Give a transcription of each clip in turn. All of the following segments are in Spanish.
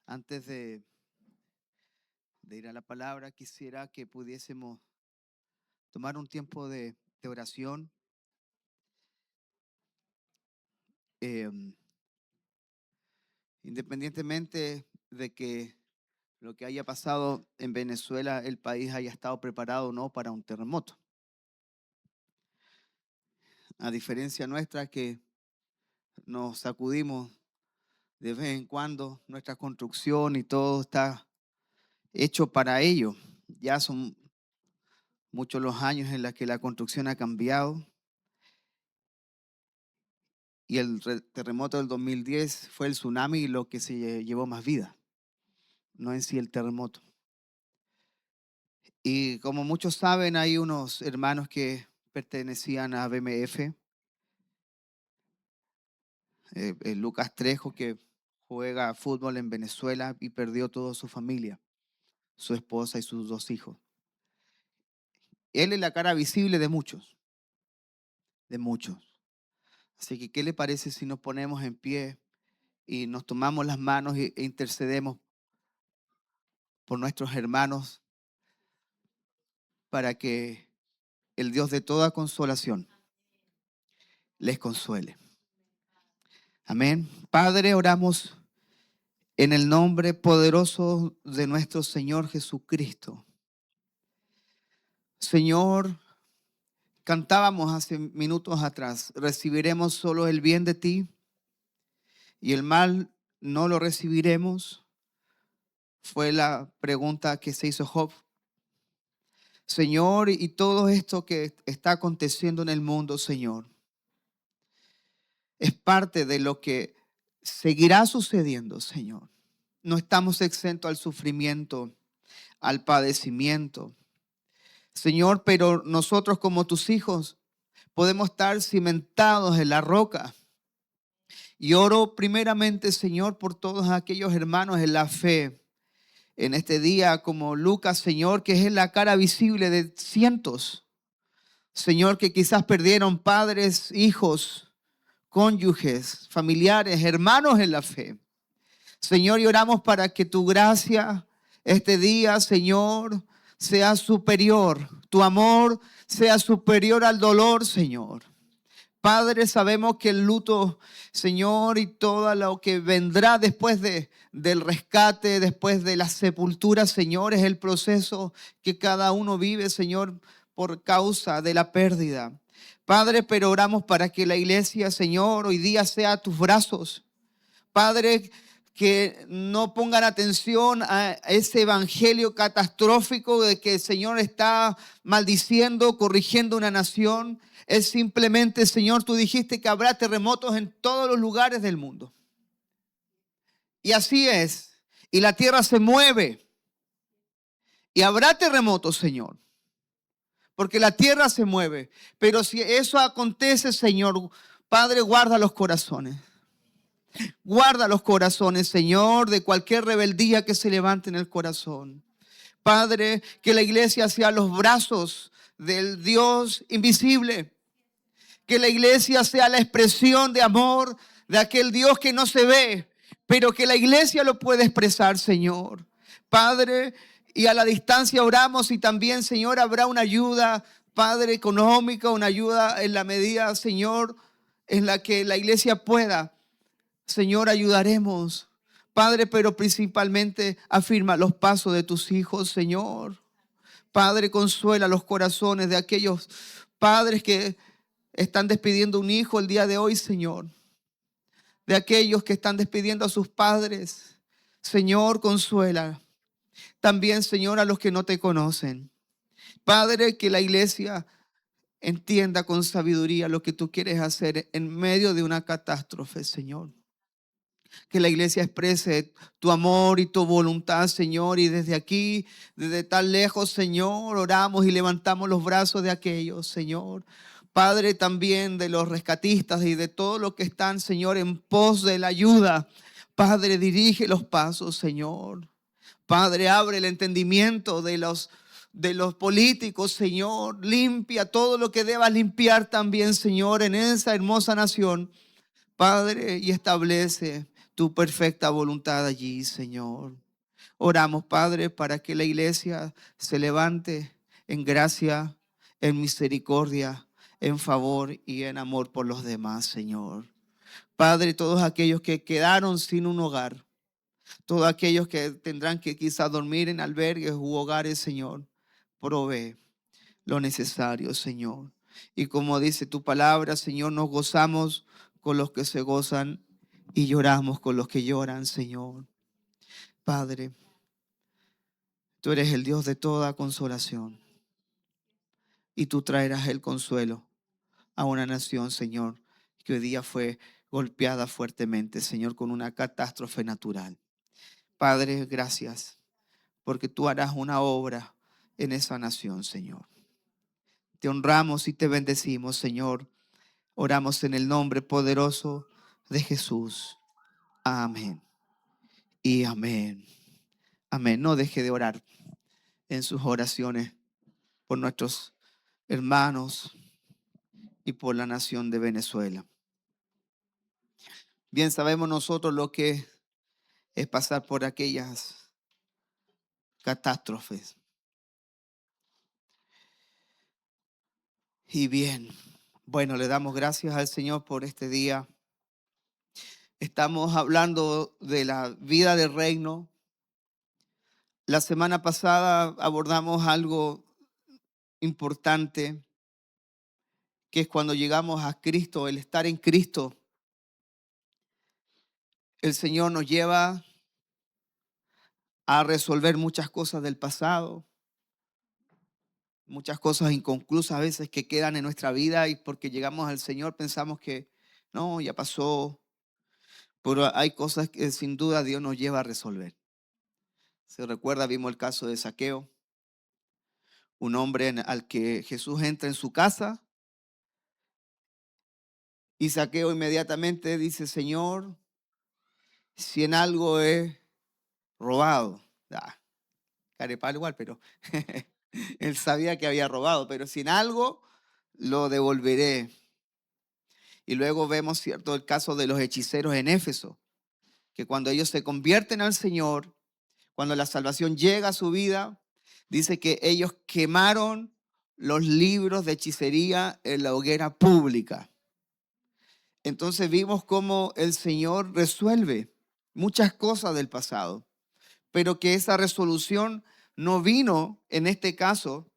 Antes de ir a la palabra, quisiera que pudiésemos tomar un tiempo de oración. Em, Independientemente de que lo que haya pasado en Venezuela, el país haya estado preparado o no para un terremoto. A diferencia nuestra, que nos sacudimos de vez en cuando, nuestra construcción y todo está hecho para ello. Ya son muchos los años en los que la construcción ha cambiado. Y el terremoto del 2010 fue el tsunami lo que se llevó más vida, no en sí el terremoto. Y como muchos saben, hay unos hermanos que pertenecían a BMF, Lucas Trejo, que juega fútbol en Venezuela y perdió toda su familia, su esposa y sus 2 hijos. Él es la cara visible de muchos, de muchos. Así que, ¿qué le parece si nos ponemos en pie y nos tomamos las manos e intercedemos por nuestros hermanos para que el Dios de toda consolación les consuele? Amén. Padre, oramos en el nombre poderoso de nuestro Señor Jesucristo. Señor, cantábamos hace minutos atrás: recibiremos solo el bien de ti y el mal no lo recibiremos. Fue la pregunta que se hizo Job. Señor, y todo esto que está aconteciendo en el mundo, Señor, es parte de lo que seguirá sucediendo, Señor. No estamos exentos al sufrimiento, al padecimiento, Señor, pero nosotros como tus hijos podemos estar cimentados en la roca. Y oro primeramente, Señor, por todos aquellos hermanos en la fe en este día, como Lucas, Señor, que es la cara visible de cientos, Señor, que quizás perdieron padres, hijos, cónyuges, familiares, hermanos en la fe. Señor, y oramos para que tu gracia este día, Señor, sea superior. Tu amor sea superior al dolor, Señor. Padre, sabemos que el luto, Señor, y todo lo que vendrá después del rescate, después de la sepultura, Señor, es el proceso que cada uno vive, Señor, por causa de la pérdida. Padre, pero oramos para que la iglesia, Señor, hoy día sea a tus brazos. Padre, que no pongan atención a ese evangelio catastrófico de que el Señor está maldiciendo, corrigiendo una nación. Es simplemente, Señor, tú dijiste que habrá terremotos en todos los lugares del mundo. Y así es. Y la tierra se mueve. Y habrá terremotos, Señor, porque la tierra se mueve. Pero si eso acontece, Señor, Padre, guarda los corazones. Guarda los corazones, Señor, de cualquier rebeldía que se levante en el corazón. Padre, que la iglesia sea los brazos del Dios invisible. Que la iglesia sea la expresión de amor de aquel Dios que no se ve, pero que la iglesia lo puede expresar, Señor. Padre, y a la distancia oramos y también, Señor, habrá una ayuda, Padre, económica, una ayuda en la medida, Señor, en la que la iglesia pueda. Señor, ayudaremos, Padre, pero principalmente afirma los pasos de tus hijos, Señor. Padre, consuela los corazones de aquellos padres que están despidiendo un hijo el día de hoy, Señor. De aquellos que están despidiendo a sus padres. Señor, consuela. También, Señor, a los que no te conocen. Padre, que la iglesia entienda con sabiduría lo que tú quieres hacer en medio de una catástrofe, Señor. Que la iglesia exprese tu amor y tu voluntad, Señor. Y desde aquí, desde tan lejos, Señor, oramos y levantamos los brazos de aquellos, Señor. Padre, también de los rescatistas y de todos los que están, Señor, en pos de la ayuda. Padre, dirige los pasos, Señor. Padre, abre el entendimiento de los políticos, Señor. Limpia todo lo que debas limpiar también, Señor, en esa hermosa nación. Padre, y establece tu perfecta voluntad allí, Señor. Oramos, Padre, para que la iglesia se levante en gracia, en misericordia, en favor y en amor por los demás, Señor. Padre, todos aquellos que quedaron sin un hogar, todos aquellos que tendrán que quizás dormir en albergues u hogares, Señor, provee lo necesario, Señor. Y como dice tu palabra, Señor, nos gozamos con los que se gozan y lloramos con los que lloran, Señor. Padre, tú eres el Dios de toda consolación y tú traerás el consuelo a una nación, Señor, que hoy día fue golpeada fuertemente, Señor, con una catástrofe natural. Padre, gracias, porque tú harás una obra en esa nación, Señor. Te honramos y te bendecimos, Señor. Oramos en el nombre poderoso de Jesús. Amén y amén. Amén. No deje de orar en sus oraciones por nuestros hermanos y por la nación de Venezuela. Bien sabemos nosotros lo que es pasar por aquellas catástrofes. Y bien, bueno, le damos gracias al Señor por este día. Estamos hablando de la vida del reino. La semana pasada abordamos algo importante, que es cuando llegamos a Cristo, el estar en Cristo. El Señor nos lleva a resolver muchas cosas del pasado, muchas cosas inconclusas a veces que quedan en nuestra vida y porque llegamos al Señor pensamos que no, ya pasó, pero hay cosas que sin duda Dios nos lleva a resolver. Se recuerda, vimos el caso de Zaqueo, un hombre al que Jesús entra en su casa y Zaqueo inmediatamente dice, Señor, si en algo he robado, carepal igual, pero él sabía que había robado, pero si en algo lo devolveré. Y luego vemos, cierto, el caso de los hechiceros en Éfeso, que cuando ellos se convierten al Señor, cuando la salvación llega a su vida, dice que ellos quemaron los libros de hechicería en la hoguera pública. Entonces vimos cómo el Señor resuelve muchas cosas del pasado, pero que esa resolución no vino, en este caso,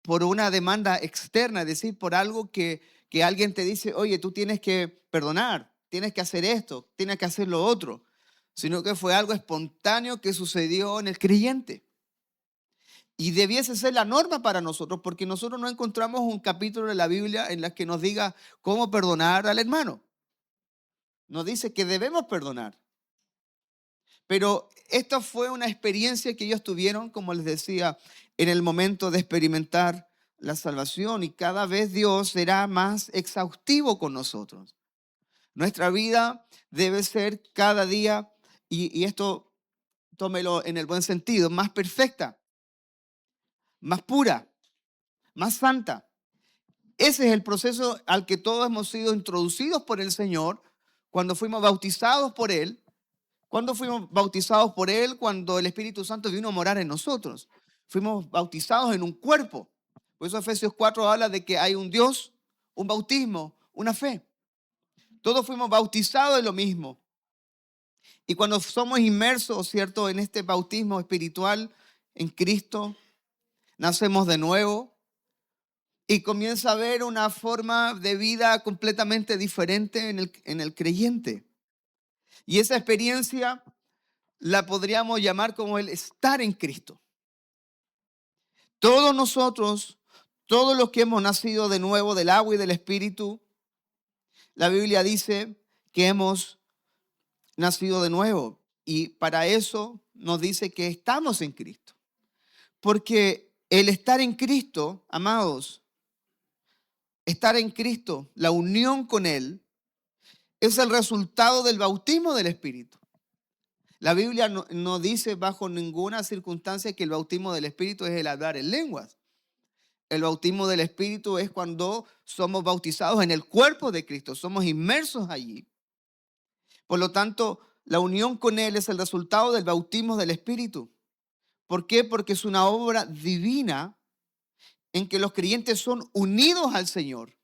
por una demanda externa, es decir, por algo que alguien te dice, oye, tú tienes que perdonar, tienes que hacer esto, tienes que hacer lo otro, sino que fue algo espontáneo que sucedió en el creyente. Y debiese ser la norma para nosotros, porque nosotros no encontramos un capítulo de la Biblia en la que nos diga cómo perdonar al hermano. Nos dice que debemos perdonar. Pero esta fue una experiencia que ellos tuvieron, como les decía, en el momento de experimentar la salvación. Y cada vez Dios será más exhaustivo con nosotros. Nuestra vida debe ser cada día, y esto tómelo en el buen sentido, más perfecta, más pura, más santa. Ese es el proceso al que todos hemos sido introducidos por el Señor cuando fuimos bautizados por Él. ¿Cuándo fuimos bautizados por Él? Cuando el Espíritu Santo vino a morar en nosotros. Fuimos bautizados en un cuerpo. Por eso Efesios 4 habla de que hay un Dios, un bautismo, una fe. Todos fuimos bautizados en lo mismo. Y cuando somos inmersos, ¿cierto?, en este bautismo espiritual en Cristo, nacemos de nuevo y comienza a haber una forma de vida completamente diferente en el creyente. Y esa experiencia la podríamos llamar como el estar en Cristo. Todos nosotros, todos los que hemos nacido de nuevo del agua y del Espíritu, la Biblia dice que hemos nacido de nuevo. Y para eso nos dice que estamos en Cristo. Porque el estar en Cristo, amados, estar en Cristo, la unión con Él, es el resultado del bautismo del Espíritu. La Biblia no dice bajo ninguna circunstancia que el bautismo del Espíritu es el hablar en lenguas. El bautismo del Espíritu es cuando somos bautizados en el cuerpo de Cristo, somos inmersos allí. Por lo tanto, La unión con Él es el resultado del bautismo del Espíritu. ¿Por qué? Porque es una obra divina en que los creyentes son unidos al Señor.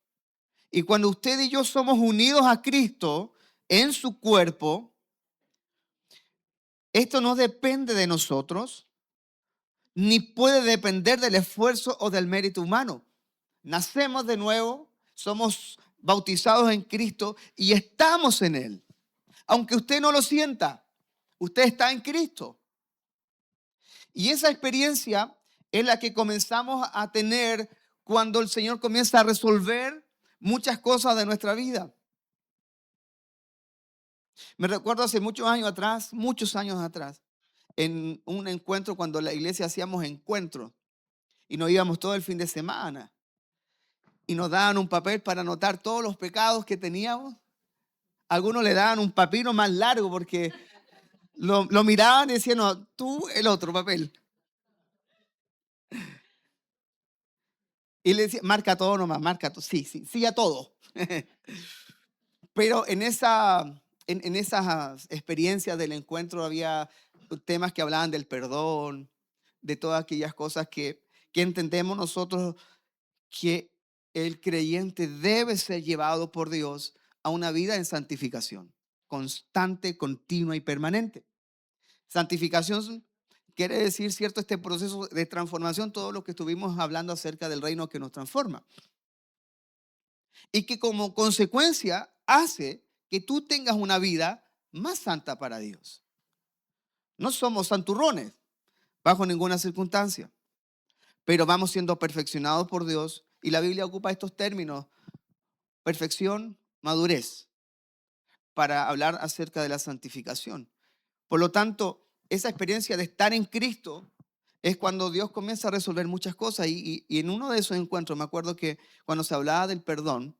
Y cuando usted y yo somos unidos a Cristo en su cuerpo, esto no depende de nosotros, ni puede depender del esfuerzo o del mérito humano. Nacemos de nuevo, somos bautizados en Cristo y estamos en Él. Aunque usted no lo sienta, usted está en Cristo. Y esa experiencia es la que comenzamos a tener cuando el Señor comienza a resolver muchas cosas de nuestra vida. Me recuerdo hace muchos años atrás, en un encuentro cuando la iglesia hacíamos encuentros y nos íbamos todo el fin de semana y nos daban un papel para anotar todos los pecados que teníamos. Algunos le daban un papiro más largo porque lo miraban y decían, no, tú el otro papel. Y le decía, marca todo nomás, marca todo. Sí, sí, sí a todo. Pero en esas experiencias del encuentro había temas que hablaban del perdón, de todas aquellas cosas que entendemos nosotros que el creyente debe ser llevado por Dios a una vida en santificación, constante, continua y permanente. Santificación quiere decir, ¿cierto?, este proceso de transformación, todo lo que estuvimos hablando acerca del reino que nos transforma. Y que como consecuencia hace que tú tengas una vida más santa para Dios. No somos santurrones bajo ninguna circunstancia, pero vamos siendo perfeccionados por Dios y la Biblia ocupa estos términos, perfección, madurez, para hablar acerca de la santificación. Por lo tanto, esa experiencia de estar en Cristo es cuando Dios comienza a resolver muchas cosas y en uno de esos encuentros me acuerdo que cuando se hablaba del perdón,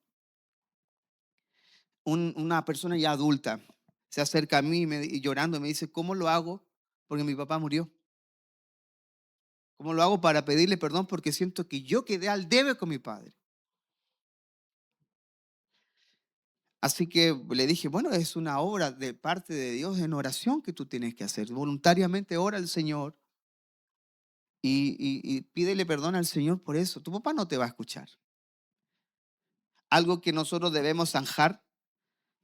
una persona ya adulta se acerca a mí y llorando me dice, ¿cómo lo hago? Porque mi papá murió. ¿Cómo lo hago para pedirle perdón? Porque siento que yo quedé al debe con mi padre. Así que le dije, bueno, es una obra de parte de Dios en oración que tú tienes que hacer. Voluntariamente ora al Señor y pídele perdón al Señor por eso. Tu papá no te va a escuchar. Algo que nosotros debemos zanjar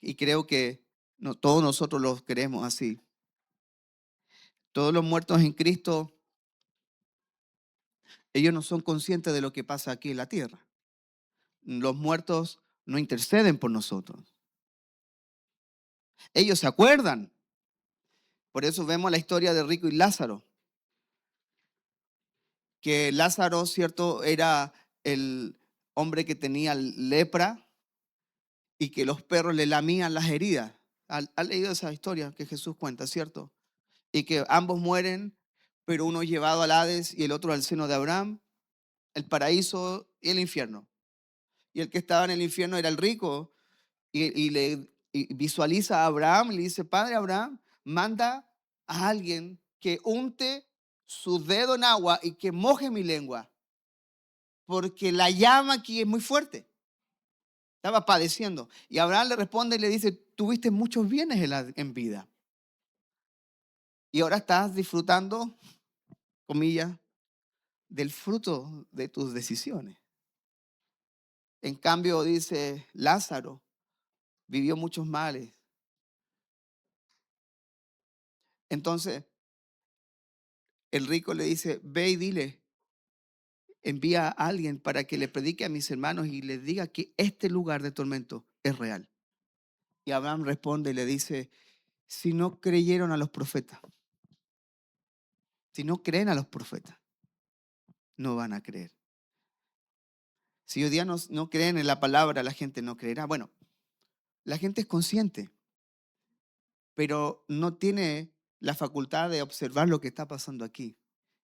y creo que no, todos nosotros lo queremos así. Todos los muertos en Cristo, ellos no son conscientes de lo que pasa aquí en la tierra. Los muertos no interceden por nosotros. Ellos se acuerdan. Por eso vemos la historia de Rico y Lázaro. Que Lázaro, cierto, era el hombre que tenía lepra y que los perros le lamían las heridas. ¿Ha leído esa historia que Jesús cuenta, cierto? Y que ambos mueren, pero uno llevado al Hades y el otro al seno de Abraham, el paraíso y el infierno. Y el que estaba en el infierno era el rico y visualiza a Abraham y le dice, Padre Abraham, manda a alguien que unte su dedo en agua y que moje mi lengua, porque la llama aquí es muy fuerte. Estaba padeciendo. Y Abraham le responde y le dice, tuviste muchos bienes en vida. Y ahora estás disfrutando, comillas, del fruto de tus decisiones. En cambio, dice Lázaro, vivió muchos males. Entonces, el rico le dice, ve y dile, envía a alguien para que le predique a mis hermanos y les diga que este lugar de tormento es real. Y Abraham responde y le dice, si no creyeron a los profetas, si no creen a los profetas, no van a creer. Si hoy día no creen en la palabra, la gente no creerá. Bueno, la gente es consciente, pero no tiene la facultad de observar lo que está pasando aquí.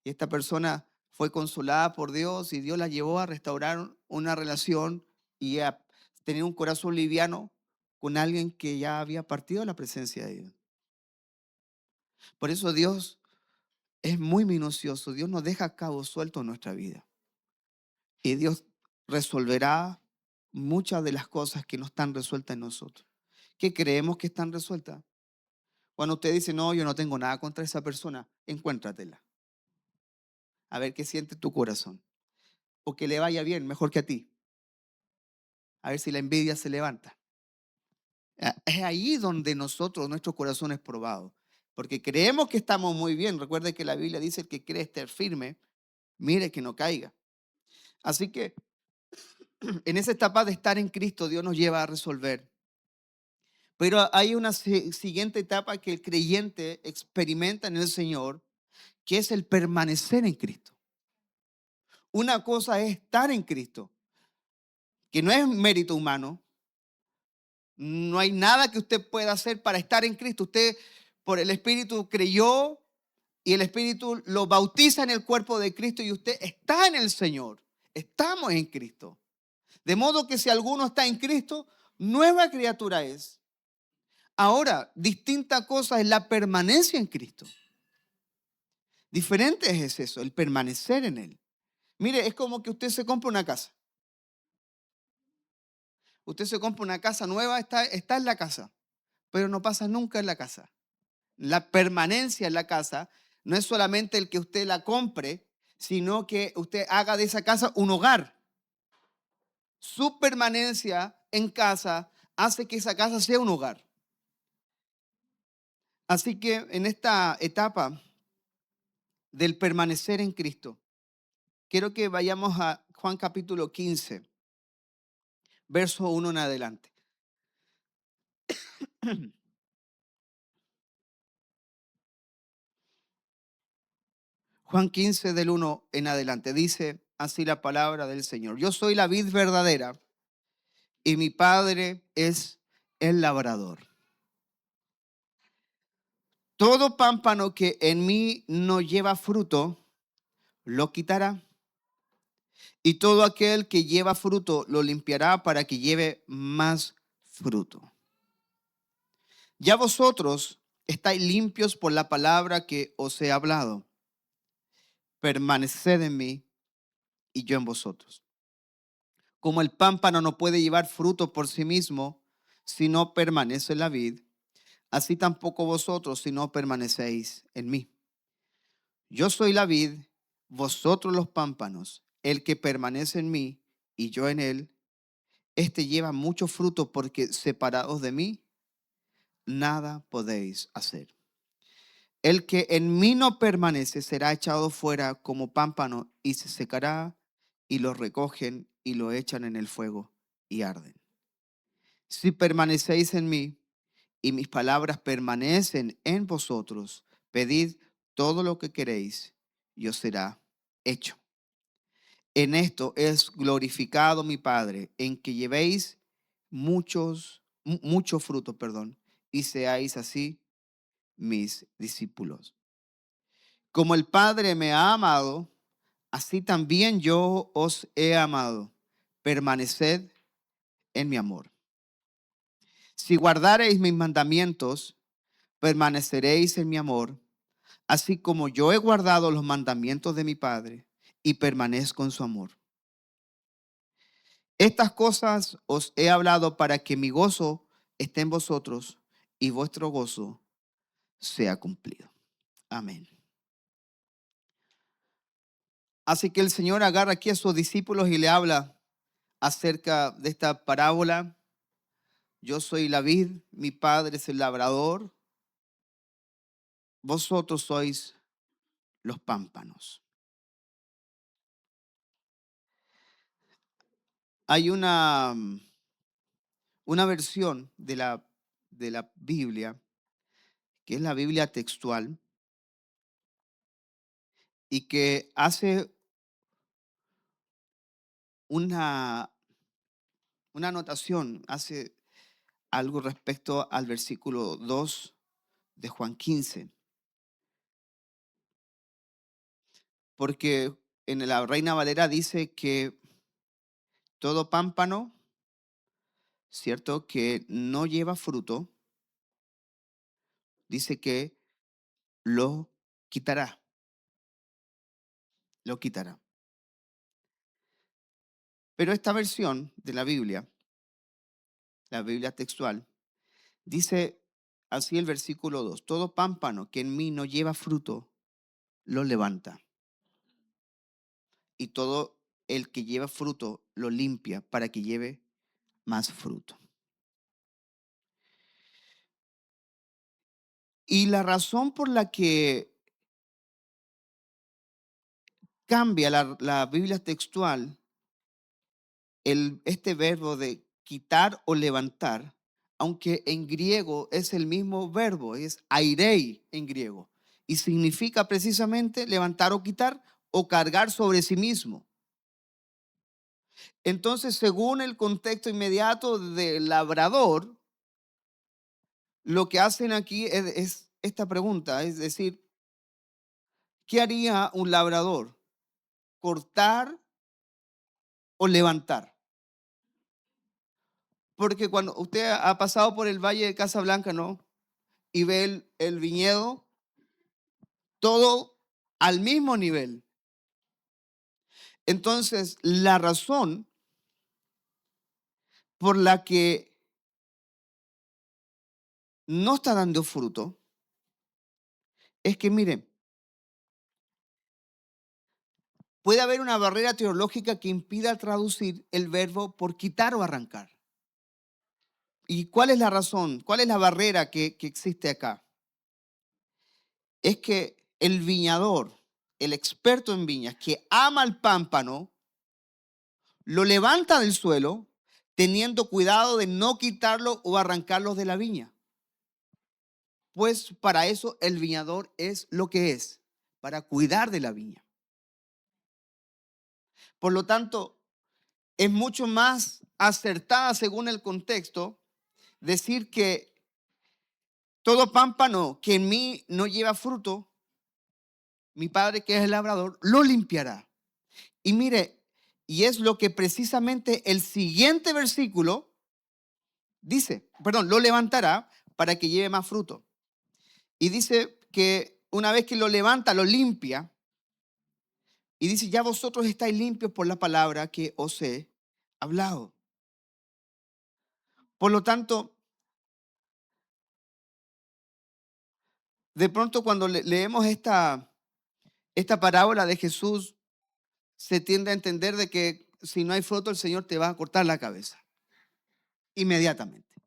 Y esta persona fue consolada por Dios y Dios la llevó a restaurar una relación y a tener un corazón liviano con alguien que ya había partido de la presencia de Dios. Por eso Dios es muy minucioso. Dios nos deja cabos sueltos en nuestra vida. Y Dios resolverá muchas de las cosas que no están resueltas en nosotros. ¿Qué creemos que están resueltas? Cuando usted dice, no, yo no tengo nada contra esa persona, encuéntratela. A ver qué siente tu corazón. O que le vaya bien, mejor que a ti. A ver si la envidia se levanta. Es ahí donde nosotros, nuestro corazón es probado. Porque creemos que estamos muy bien. Recuerde que la Biblia dice: el que cree estar firme, mire que no caiga. Así que en esa etapa de estar en Cristo, Dios nos lleva a resolver. Pero hay una siguiente etapa que el creyente experimenta en el Señor, que es el permanecer en Cristo. Una cosa es estar en Cristo, que no es mérito humano. No hay nada que usted pueda hacer para estar en Cristo. Usted por el Espíritu creyó y el Espíritu lo bautiza en el cuerpo de Cristo y usted está en el Señor. Estamos en Cristo. De modo que si alguno está en Cristo, nueva criatura es. Ahora, distinta cosa es la permanencia en Cristo. Diferente es eso, el permanecer en Él. Mire, es como que usted se compra una casa. Usted se compra una casa nueva, está en la casa, pero no pasa nunca en la casa. La permanencia en la casa no es solamente el que usted la compre, sino que usted haga de esa casa un hogar. Su permanencia en casa hace que esa casa sea un hogar. Así que en esta etapa del permanecer en Cristo, quiero que vayamos a Juan capítulo 15, verso 1 en adelante. Juan 15 del 1 en adelante dice así la palabra del Señor: yo soy la vid verdadera y mi Padre es el labrador. Todo pámpano que en mí no lleva fruto, lo quitará. Y todo aquel que lleva fruto, lo limpiará para que lleve más fruto. Ya vosotros estáis limpios por la palabra que os he hablado. Permaneced en mí y yo en vosotros. Como el pámpano no puede llevar fruto por sí mismo si no permanece en la vid, así tampoco vosotros si no permanecéis en mí. Yo soy la vid, vosotros los pámpanos. El que permanece en mí y yo en él, este lleva mucho fruto, porque separados de mí, nada podéis hacer. El que en mí no permanece será echado fuera como pámpano y se secará, y lo recogen y lo echan en el fuego y arden. Si permanecéis en mí y mis palabras permanecen en vosotros, pedid todo lo que queréis y os será hecho. En esto es glorificado mi Padre, en que llevéis mucho fruto, y seáis así mis discípulos. Como el Padre me ha amado, así también yo os he amado. Permaneced en mi amor. Si guardareis mis mandamientos, permaneceréis en mi amor, así como yo he guardado los mandamientos de mi Padre y permanezco en su amor. Estas cosas os he hablado para que mi gozo esté en vosotros y vuestro gozo sea cumplido. Amén. Así que el Señor agarra aquí a sus discípulos y le habla acerca de esta parábola. Yo soy la vid, mi Padre es el labrador, vosotros sois los pámpanos. Hay una versión de la Biblia, que es la Biblia textual, y que hace una anotación, hace algo respecto al versículo 2 de Juan 15, porque en la Reina Valera dice que todo pámpano, ¿cierto?, que no lleva fruto, dice que lo quitará, lo quitará. Pero esta versión de la Biblia textual, dice así el versículo 2. Todo pámpano que en mí no lleva fruto, lo levanta. Y todo el que lleva fruto, lo limpia para que lleve más fruto. Y la razón por la que cambia la Biblia textual este verbo de quitar o levantar, aunque en griego es el mismo verbo, es airei en griego, y significa precisamente levantar o quitar o cargar sobre sí mismo. Entonces, según el contexto inmediato del labrador, lo que hacen aquí es esta pregunta, es decir, ¿qué haría un labrador? ¿Cortar o levantar? Porque cuando usted ha pasado por el Valle de Casablanca, ¿no? Y ve el viñedo, todo al mismo nivel. Entonces, la razón por la que no está dando fruto es que, miren, puede haber una barrera teológica que impida traducir el verbo por quitar o arrancar. ¿Y cuál es la razón? ¿Cuál es la barrera que existe acá? Es que el viñador, el experto en viñas, que ama el pámpano, lo levanta del suelo teniendo cuidado de no quitarlo o arrancarlo de la viña. Pues para eso el viñador es lo que es, para cuidar de la viña. Por lo tanto, es mucho más acertada según el contexto decir que todo pámpano que en mí no lleva fruto, mi Padre que es el labrador, lo limpiará. Y mire, y es lo que precisamente el siguiente versículo dice, perdón, lo levantará para que lleve más fruto. Y dice que una vez que lo levanta, lo limpia. Y dice, ya vosotros estáis limpios por la palabra que os he hablado. Por lo tanto, de pronto cuando leemos esta parábola de Jesús, se tiende a entender de que si no hay fruto, el Señor te va a cortar la cabeza inmediatamente.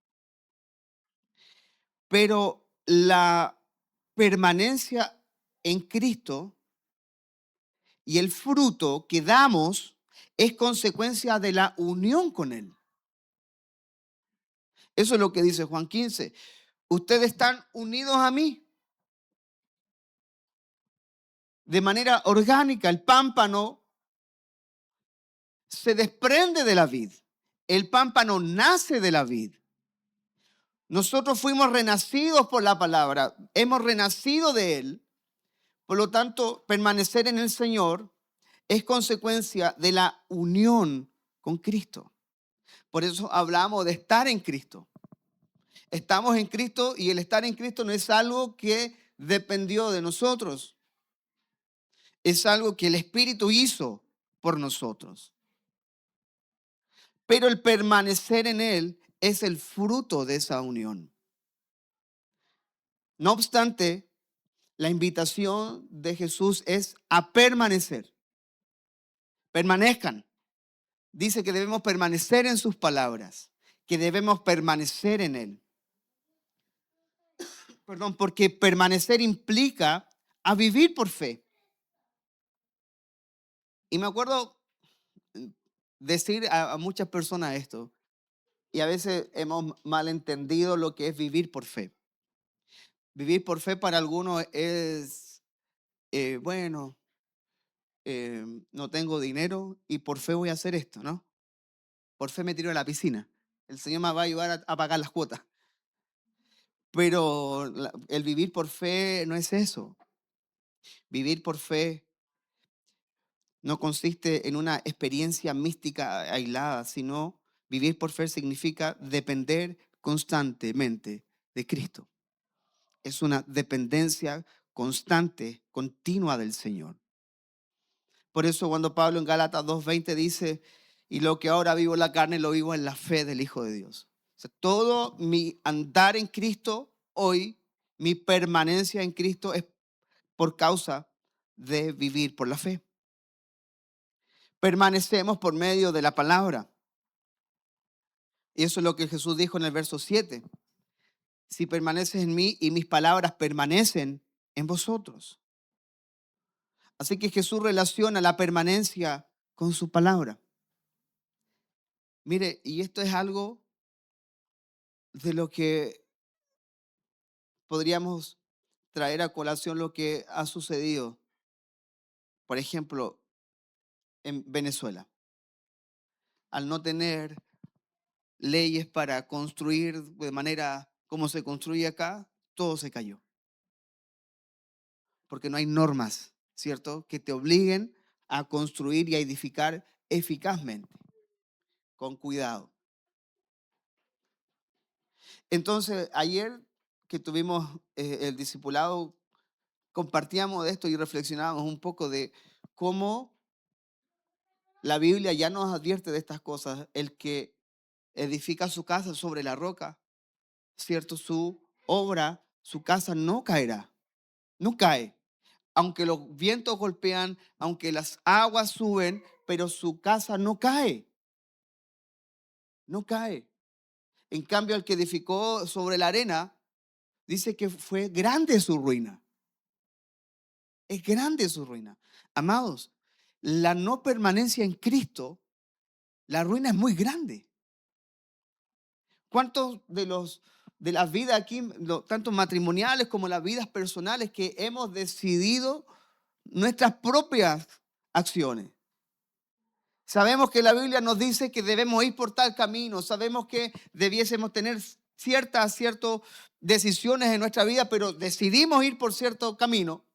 Pero la permanencia en Cristo y el fruto que damos es consecuencia de la unión con Él. Eso es lo que dice Juan 15. Ustedes están unidos a mí de manera orgánica. El pámpano se desprende de la vid. El pámpano nace de la vid. Nosotros fuimos renacidos por la palabra. Hemos renacido de Él. Por lo tanto, permanecer en el Señor es consecuencia de la unión con Cristo. Por eso hablamos de estar en Cristo. Estamos en Cristo y el estar en Cristo no es algo que dependió de nosotros. Es algo que el Espíritu hizo por nosotros. Pero el permanecer en Él es el fruto de esa unión. No obstante, la invitación de Jesús es a permanecer. Permanezcan. Dice que debemos permanecer en sus palabras, que debemos permanecer en Él. Perdón, porque permanecer implica a vivir por fe. Y me acuerdo decir a muchas personas esto, y a veces hemos malentendido lo que es vivir por fe. Vivir por fe para algunos es, bueno, no tengo dinero y por fe voy a hacer esto, ¿no? Por fe me tiro a la piscina. El Señor me va a ayudar a pagar las cuotas. Pero el vivir por fe no es eso. Vivir por fe no consiste en una experiencia mística aislada, sino vivir por fe significa depender constantemente de Cristo. Es una dependencia constante, continua del Señor. Por eso cuando Pablo en Gálatas 2:20 dice, y lo que ahora vivo en la carne, lo vivo en la fe del Hijo de Dios. O sea, todo mi andar en Cristo hoy mi permanencia en Cristo es por causa de vivir por la fe. Permanecemos por medio de la palabra. Y eso es lo que Jesús dijo en el verso 7. Si permaneces en mí y mis palabras permanecen en vosotros. Así que Jesús relaciona la permanencia con su palabra. Mire, y esto es algo de lo que podríamos traer a colación lo que ha sucedido, por ejemplo, en Venezuela. Al no tener leyes para construir de manera como se construye acá, todo se cayó. Porque no hay normas, ¿cierto?, que te obliguen a construir y a edificar eficazmente, con cuidado. Entonces, ayer que tuvimos el discipulado, compartíamos de esto y reflexionábamos un poco de cómo la Biblia ya nos advierte de estas cosas. El que edifica su casa sobre la roca, ¿cierto? Su obra, su casa no caerá, no cae. Aunque los vientos golpean, aunque las aguas suben, pero su casa no cae, no cae. En cambio, el que edificó sobre la arena, dice que fue grande su ruina. Es grande su ruina. Amados, la no permanencia en Cristo, la ruina es muy grande. ¿Cuántos de las vidas aquí, tanto matrimoniales como las vidas personales, que hemos decidido nuestras propias acciones? Sabemos que la Biblia nos dice que debemos ir por tal camino, sabemos que debiésemos tener ciertas decisiones en nuestra vida, pero decidimos ir por cierto camino,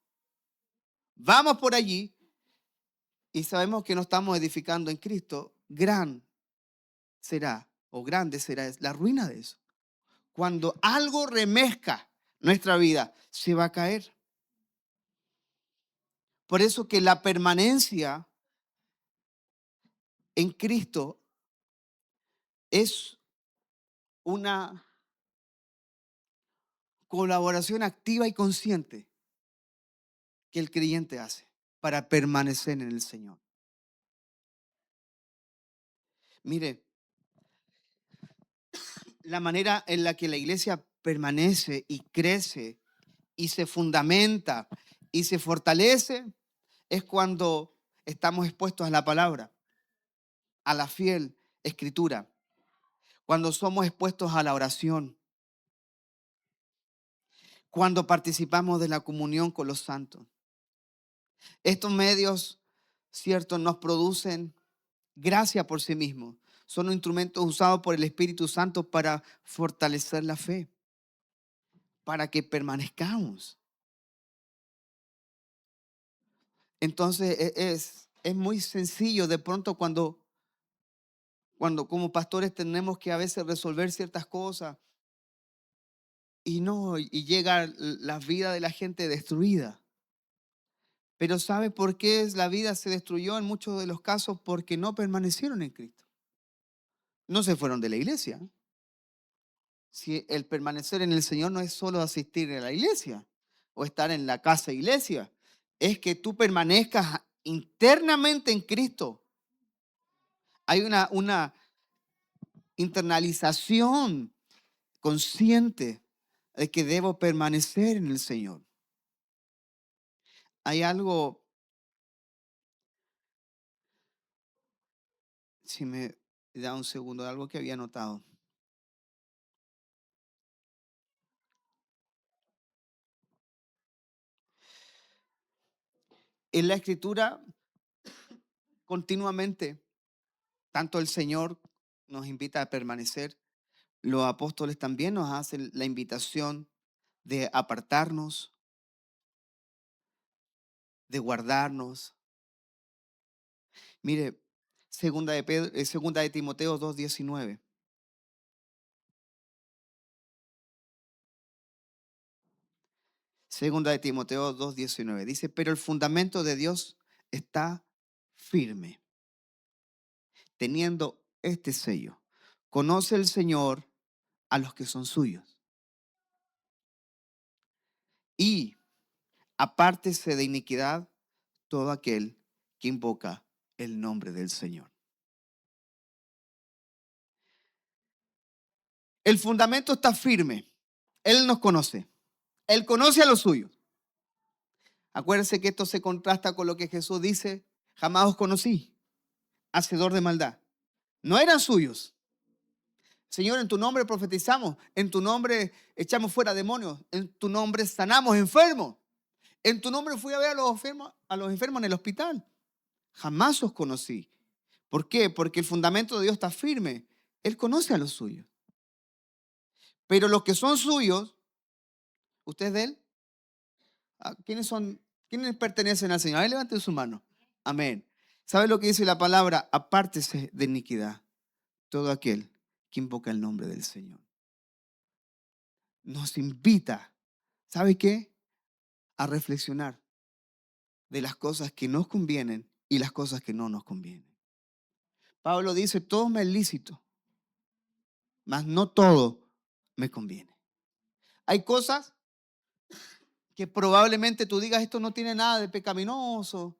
vamos por allí y sabemos que no estamos edificando en Cristo. Gran será o grande será la ruina de eso. Cuando algo remezca nuestra vida, se va a caer. Por eso que la permanencia en Cristo es una colaboración activa y consciente que el creyente hace para permanecer en el Señor. Mire, la manera en la que la iglesia permanece y crece y se fundamenta y se fortalece es cuando estamos expuestos a la palabra, a la fiel escritura, cuando somos expuestos a la oración, cuando participamos de la comunión con los santos. Estos medios, cierto, nos producen gracia por sí mismos. Son instrumentos usados por el Espíritu Santo para fortalecer la fe, para que permanezcamos. Entonces es muy sencillo de pronto cuando como pastores tenemos que a veces resolver ciertas cosas y llega la vida de la gente destruida. Pero ¿sabe por qué la vida se destruyó en muchos de los casos? Porque no permanecieron en Cristo. No se fueron de la iglesia. Si el permanecer en el Señor no es solo asistir a la iglesia o estar en la casa iglesia, es que tú permanezcas internamente en Cristo. Hay una internalización consciente de que debo permanecer en el Señor. Hay algo, si me da un segundo, algo que había notado. En la Escritura, continuamente, tanto el Señor nos invita a permanecer, los apóstoles también nos hacen la invitación de apartarnos, de guardarnos. Mire, segunda de Timoteo 2:19. Segunda de Timoteo 2:19. Dice, pero el fundamento de Dios está firme, teniendo este sello. Conoce el Señor a los que son suyos. y apártese de iniquidad todo aquel que invoca el nombre del Señor. El fundamento está firme. Él nos conoce. Él conoce a los suyos. Acuérdense que esto se contrasta con lo que Jesús dice: jamás os conocí, hacedor de maldad. No eran suyos. Señor, en tu nombre profetizamos, en tu nombre echamos fuera demonios, en tu nombre sanamos enfermos, en tu nombre fui a ver a los enfermos en el hospital. Jamás os conocí. ¿Por qué? Porque el fundamento de Dios está firme. Él conoce a los suyos. Pero los que son suyos, ¿usted es de él? ¿Quiénes son? ¿Quiénes pertenecen al Señor? Ahí levanten su mano. Amén. ¿Sabe lo que dice la palabra? Apártese de iniquidad todo aquel que invoca el nombre del Señor. Nos invita, ¿sabe qué? A reflexionar de las cosas que nos convienen y las cosas que no nos convienen. Pablo dice: todo me es lícito, mas no todo me conviene. Hay cosas que probablemente tú digas: esto no tiene nada de pecaminoso.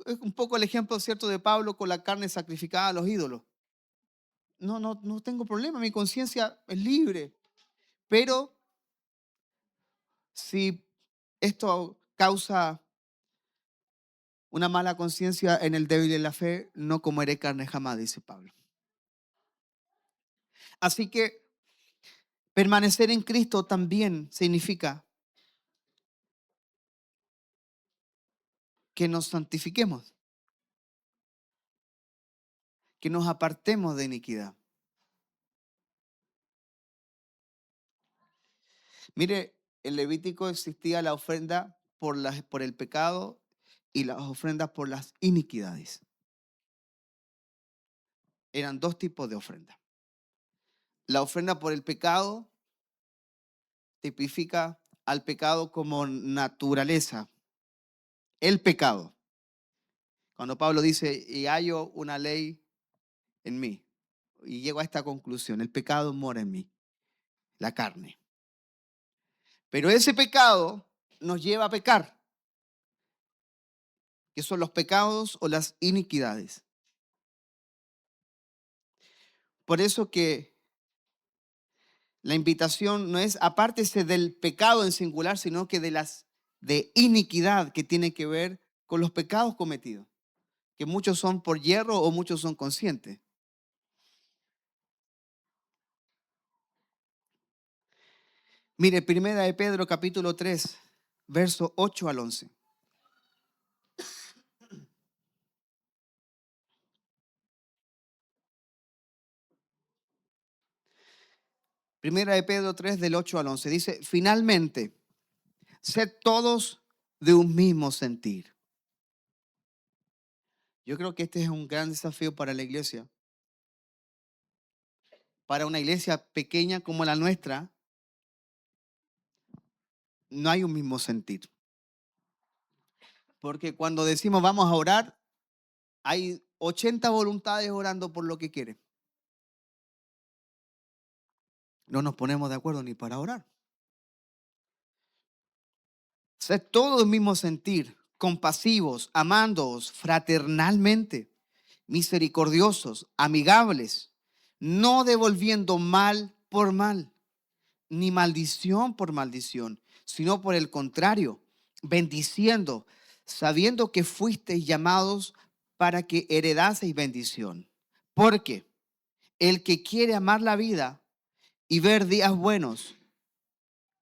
Es un poco el ejemplo, ¿cierto?, de Pablo con la carne sacrificada a los ídolos. No tengo problema, mi conciencia es libre. Pero si esto causa una mala conciencia en el débil de la fe, no comeré carne jamás, dice Pablo. Así que permanecer en Cristo también significa que nos santifiquemos, que nos apartemos de iniquidad. Mire, en Levítico existía la ofrenda por el pecado y las ofrendas por las iniquidades. Eran dos tipos de ofrenda. La ofrenda por el pecado tipifica al pecado como naturaleza, el pecado. Cuando Pablo dice: y hallo una ley en mí, y llego a esta conclusión: el pecado mora en mí, la carne. Pero ese pecado nos lleva a pecar, que son los pecados o las iniquidades. Por eso que la invitación no es apártese del pecado en singular, sino que de iniquidad, que tiene que ver con los pecados cometidos, que muchos son por hierro o muchos son conscientes. Mire, Primera de Pedro capítulo 3, verso 8 al 11. Primera de Pedro 3, del 8 al 11. Dice: finalmente, sed todos de un mismo sentir. Yo creo que este es un gran desafío para la iglesia. Para una iglesia pequeña como la nuestra, no hay un mismo sentir. Porque cuando decimos vamos a orar, hay 80 voluntades orando por lo que quieren. No nos ponemos de acuerdo ni para orar. Sed todos del mismo sentir, compasivos, amándoos fraternalmente, misericordiosos, amigables, no devolviendo mal por mal, ni maldición por maldición, sino por el contrario, bendiciendo, sabiendo que fuisteis llamados para que heredaseis bendición. Porque el que quiere amar la vida y ver días buenos,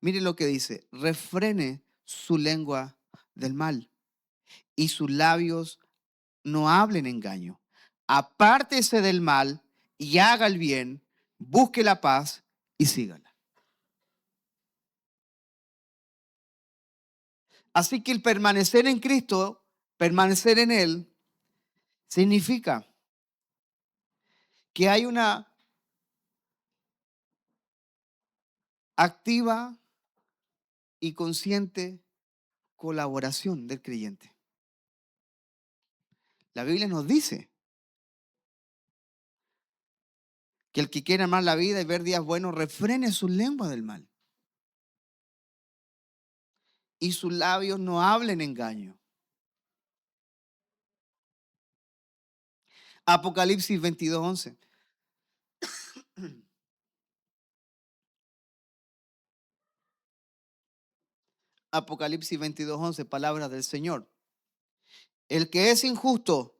mire lo que dice: refrene su lengua del mal y sus labios no hablen engaño. Apártese del mal y haga el bien, busque la paz y sígala. Así que el permanecer en Cristo, permanecer en Él, significa que hay una activa y consciente colaboración del creyente. La Biblia nos dice que el que quiere amar la vida y ver días buenos, refrene su lengua del mal. y sus labios no hablen engaño. Apocalipsis 22:11. Apocalipsis 22:11, palabras del Señor. El que es injusto,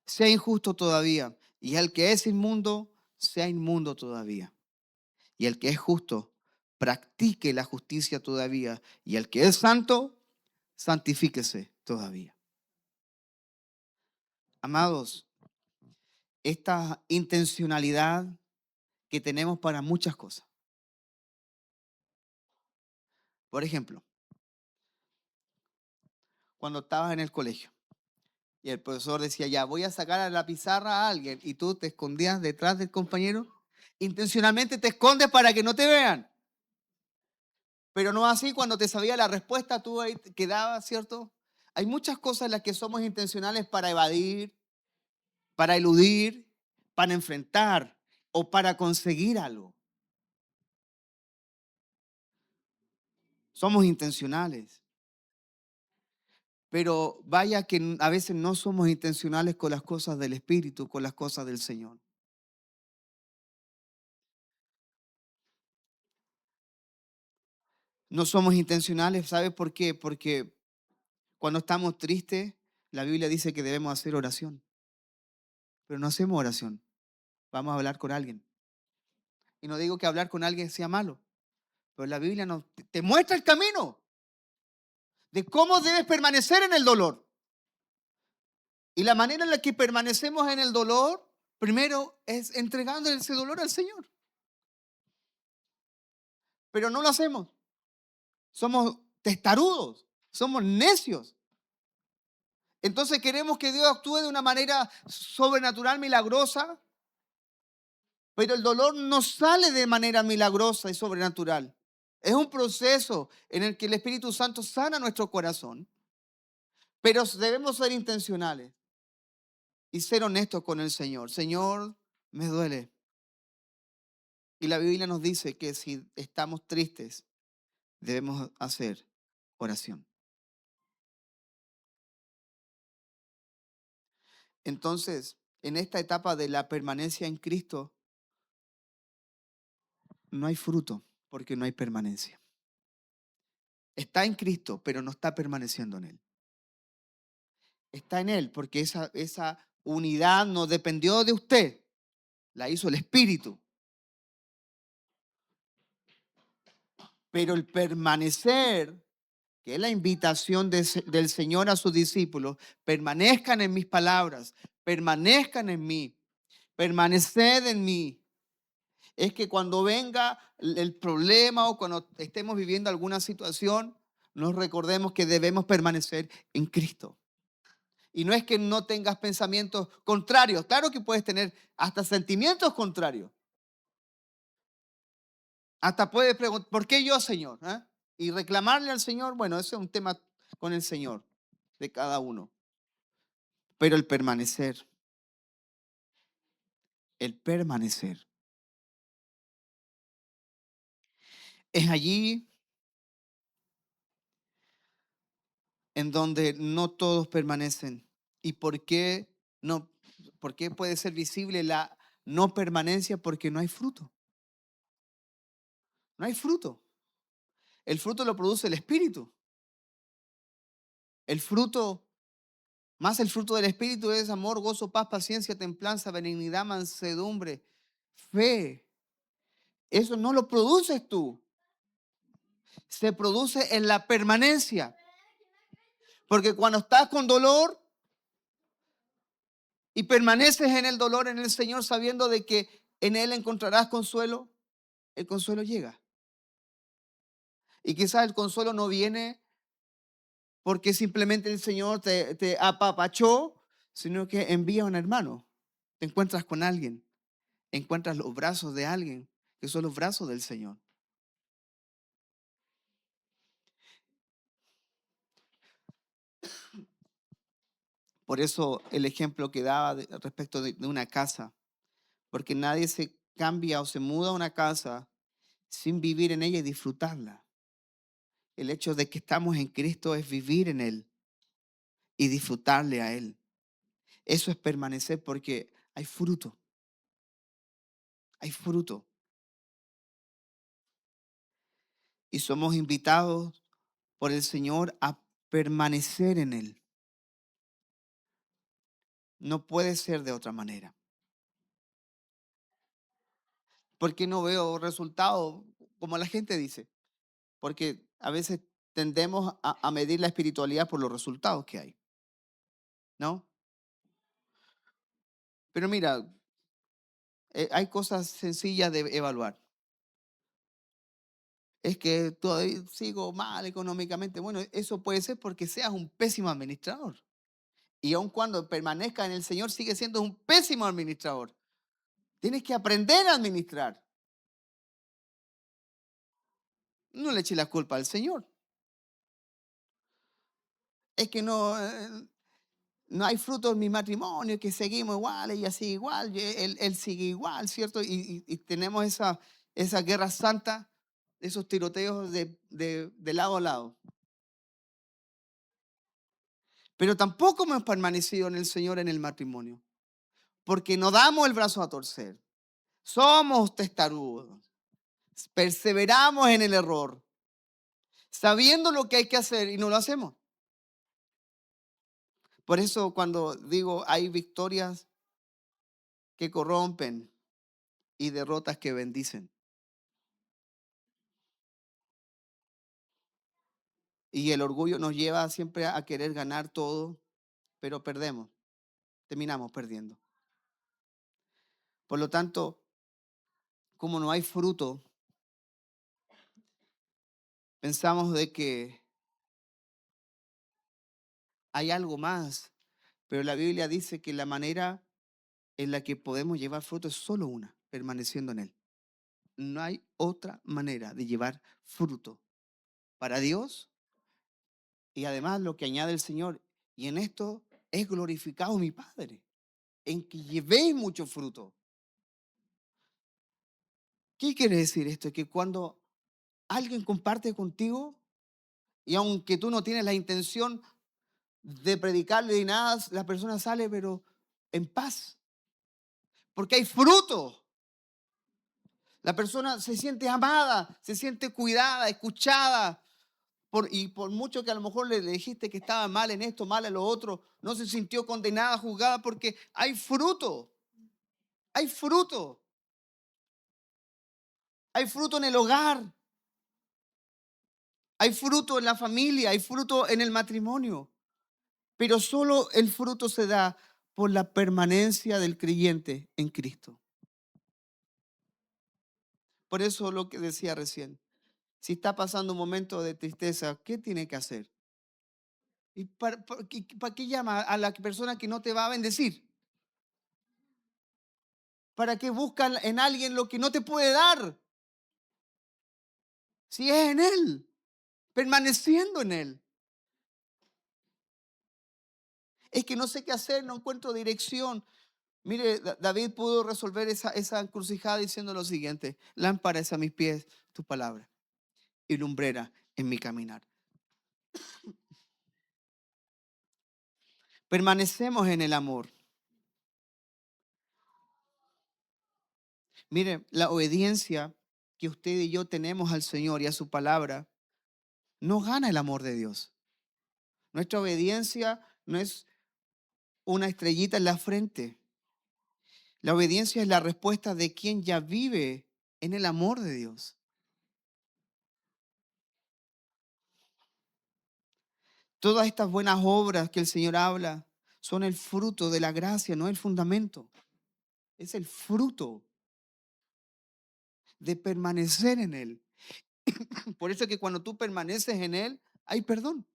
sea injusto todavía. Y el que es inmundo, sea inmundo todavía. Y el que es justo, practique la justicia todavía. Y el que es santo, santifíquese todavía. Amados, esta intencionalidad que tenemos para muchas cosas. Por ejemplo, cuando estabas en el colegio y el profesor decía, ya, voy a sacar a la pizarra a alguien, y tú te escondías detrás del compañero, intencionalmente te escondes para que no te vean. Pero no así cuando te sabía la respuesta, tú ahí te quedabas, ¿cierto? Hay muchas cosas en las que somos intencionales para evadir, para eludir, para enfrentar o para conseguir algo. Somos intencionales. Pero vaya que a veces no somos intencionales con las cosas del Espíritu, con las cosas del Señor. No somos intencionales, ¿sabe por qué? Porque cuando estamos tristes, la Biblia dice que debemos hacer oración, pero no hacemos oración. Vamos a hablar con alguien. Y no digo que hablar con alguien sea malo, pero la Biblia te muestra el camino de cómo debes permanecer en el dolor. Y la manera en la que permanecemos en el dolor, primero es entregando ese dolor al Señor. Pero no lo hacemos. Somos testarudos, somos necios. Entonces queremos que Dios actúe de una manera sobrenatural, milagrosa, pero el dolor no sale de manera milagrosa y sobrenatural. Es un proceso en el que el Espíritu Santo sana nuestro corazón, pero debemos ser intencionales y ser honestos con el Señor. Señor, me duele. Y la Biblia nos dice que si estamos tristes, debemos hacer oración. Entonces, en esta etapa de la permanencia en Cristo, no hay fruto porque no hay permanencia. Está en Cristo, pero no está permaneciendo en Él. Está en Él porque esa unidad no dependió de usted, la hizo el Espíritu. Pero el permanecer, que es la invitación del Señor a sus discípulos, permanezcan en mis palabras, permanezcan en mí, permaneced en mí. Es que cuando venga el problema o cuando estemos viviendo alguna situación, nos recordemos que debemos permanecer en Cristo. Y no es que no tengas pensamientos contrarios. Claro que puedes tener hasta sentimientos contrarios. Hasta puedes preguntar, ¿por qué yo, Señor? ¿Ah? Y reclamarle al Señor, bueno, ese es un tema con el Señor, de cada uno. Pero el permanecer, es allí en donde no todos permanecen. ¿Y por qué no? ¿Por qué puede ser visible la no permanencia? Porque no hay fruto. No hay fruto. El fruto lo produce el Espíritu. El fruto, más el fruto del Espíritu es amor, gozo, paz, paciencia, templanza, benignidad, mansedumbre, fe. Eso no lo produces tú. Se produce en la permanencia. Porque cuando estás con dolor y permaneces en el dolor en el Señor sabiendo de que en Él encontrarás consuelo, el consuelo llega. Y quizás el consuelo no viene porque simplemente el Señor te apapachó, sino que envía a un hermano. Te encuentras con alguien, encuentras los brazos de alguien, que son los brazos del Señor. Por eso el ejemplo que daba respecto de una casa, porque nadie se cambia o se muda a una casa sin vivir en ella y disfrutarla. El hecho de que estamos en Cristo es vivir en Él y disfrutarle a Él. Eso es permanecer porque hay fruto, hay fruto. Y somos invitados por el Señor a permanecer en Él. No puede ser de otra manera. Porque no veo resultados, como la gente dice. Porque a veces tendemos a medir la espiritualidad por los resultados que hay, ¿no? Pero mira, hay cosas sencillas de evaluar. Es que todavía sigo mal económicamente. Bueno, eso puede ser porque seas un pésimo administrador. Y aun cuando permanezca en el Señor, sigue siendo un pésimo administrador. Tienes que aprender a administrar. No le eche la culpa al Señor. Es que no hay fruto en mi matrimonio, que seguimos igual, ella sigue igual, él sigue igual, ¿cierto? Y tenemos esa guerra santa, esos tiroteos de lado a lado. Pero tampoco hemos permanecido en el Señor en el matrimonio, porque no damos el brazo a torcer. Somos testarudos, perseveramos en el error, sabiendo lo que hay que hacer y no lo hacemos. Por eso cuando digo hay victorias que corrompen y derrotas que bendicen. Y el orgullo nos lleva siempre a querer ganar todo, pero perdemos, terminamos perdiendo. Por lo tanto, como no hay fruto, pensamos de que hay algo más, pero la Biblia dice que la manera en la que podemos llevar fruto es solo una, permaneciendo en Él. No hay otra manera de llevar fruto para Dios y además lo que añade el Señor. Y en esto es glorificado mi Padre, en que llevéis mucho fruto. ¿Qué quiere decir esto? Que cuando alguien comparte contigo y aunque tú no tienes la intención de predicarle ni nada, la persona sale pero en paz, porque hay fruto. La persona se siente amada, se siente cuidada, escuchada. Y por mucho que a lo mejor le dijiste que estaba mal en esto, mal en lo otro, no se sintió condenada, juzgada, porque hay fruto. Hay fruto. Hay fruto en el hogar. Hay fruto en la familia. Hay fruto en el matrimonio. Pero solo el fruto se da por la permanencia del creyente en Cristo. Por eso lo que decía recién. Si está pasando un momento de tristeza, ¿qué tiene que hacer? ¿Y para qué llama a la persona que no te va a bendecir? ¿Para qué buscan en alguien lo que no te puede dar? Si es en Él, permaneciendo en Él. Es que no sé qué hacer, no encuentro dirección. Mire, David pudo resolver esa encrucijada diciendo lo siguiente: lámpara es a mis pies tu palabra y lumbrera en mi caminar. Permanecemos en el amor. Mire, la obediencia que usted y yo tenemos al Señor y a su palabra no gana el amor de Dios. Nuestra obediencia no es una estrellita en la frente. La obediencia es la respuesta de quien ya vive en el amor de Dios. Todas estas buenas obras que el Señor habla son el fruto de la gracia, no el fundamento. Es el fruto de permanecer en Él. Por eso es que cuando tú permaneces en Él, hay perdón.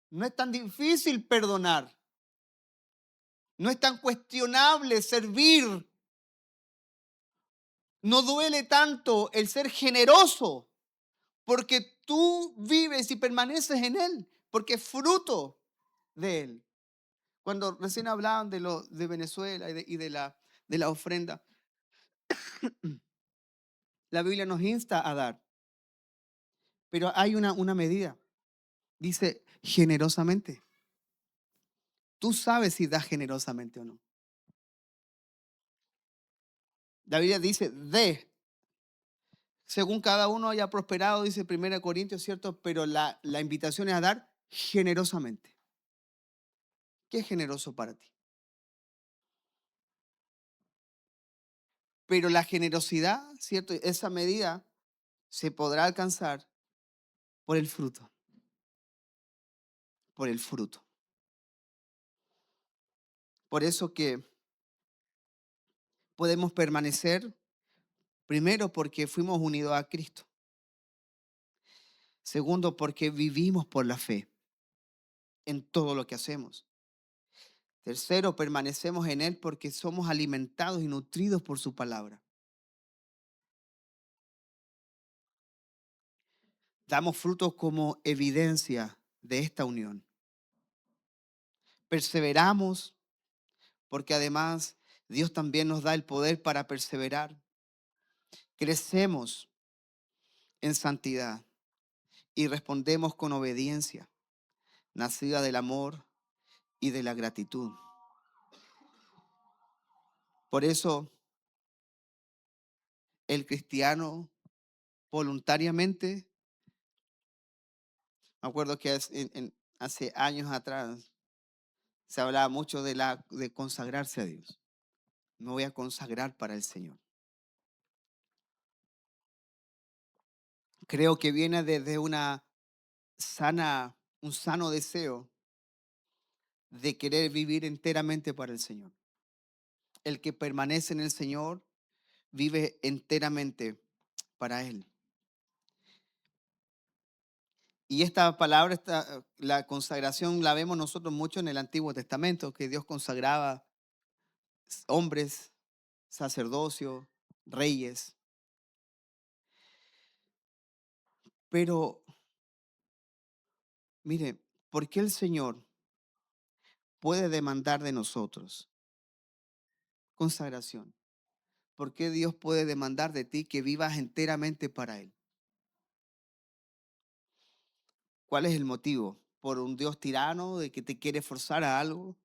No es tan difícil perdonar. No es tan cuestionable servir. No duele tanto el ser generoso, porque tú vives y permaneces en Él, porque es fruto de Él. Cuando recién hablaban de Venezuela y de la ofrenda, la Biblia nos insta a dar. Pero hay una medida. Dice generosamente. Tú sabes si das generosamente o no. La Biblia dice, de, según cada uno haya prosperado, dice 1 Corintios, ¿cierto? Pero la invitación es a dar generosamente. ¿Qué es generoso para ti? Pero la generosidad, ¿cierto? Esa medida se podrá alcanzar por el fruto, por el fruto. Por eso que podemos permanecer, primero porque fuimos unidos a Cristo. Segundo, porque vivimos por la fe en todo lo que hacemos. Tercero, permanecemos en Él porque somos alimentados y nutridos por su palabra. Damos frutos como evidencia de esta unión. Perseveramos porque además Dios también nos da el poder para perseverar. Crecemos en santidad y respondemos con obediencia, nacida del amor y de la gratitud. Por eso el cristiano voluntariamente, me acuerdo que hace años atrás se hablaba mucho de consagrarse a Dios. Me voy a consagrar para el Señor. Creo que viene desde un sano deseo de querer vivir enteramente para el Señor. El que permanece en el Señor vive enteramente para Él. Y esta palabra, la consagración, la vemos nosotros mucho en el Antiguo Testamento, que Dios consagraba hombres, sacerdocio, reyes. Pero, mire, ¿por qué el Señor puede demandar de nosotros consagración? ¿Por qué Dios puede demandar de ti que vivas enteramente para Él? ¿Cuál es el motivo? ¿Por un Dios tirano de que te quiere forzar a algo?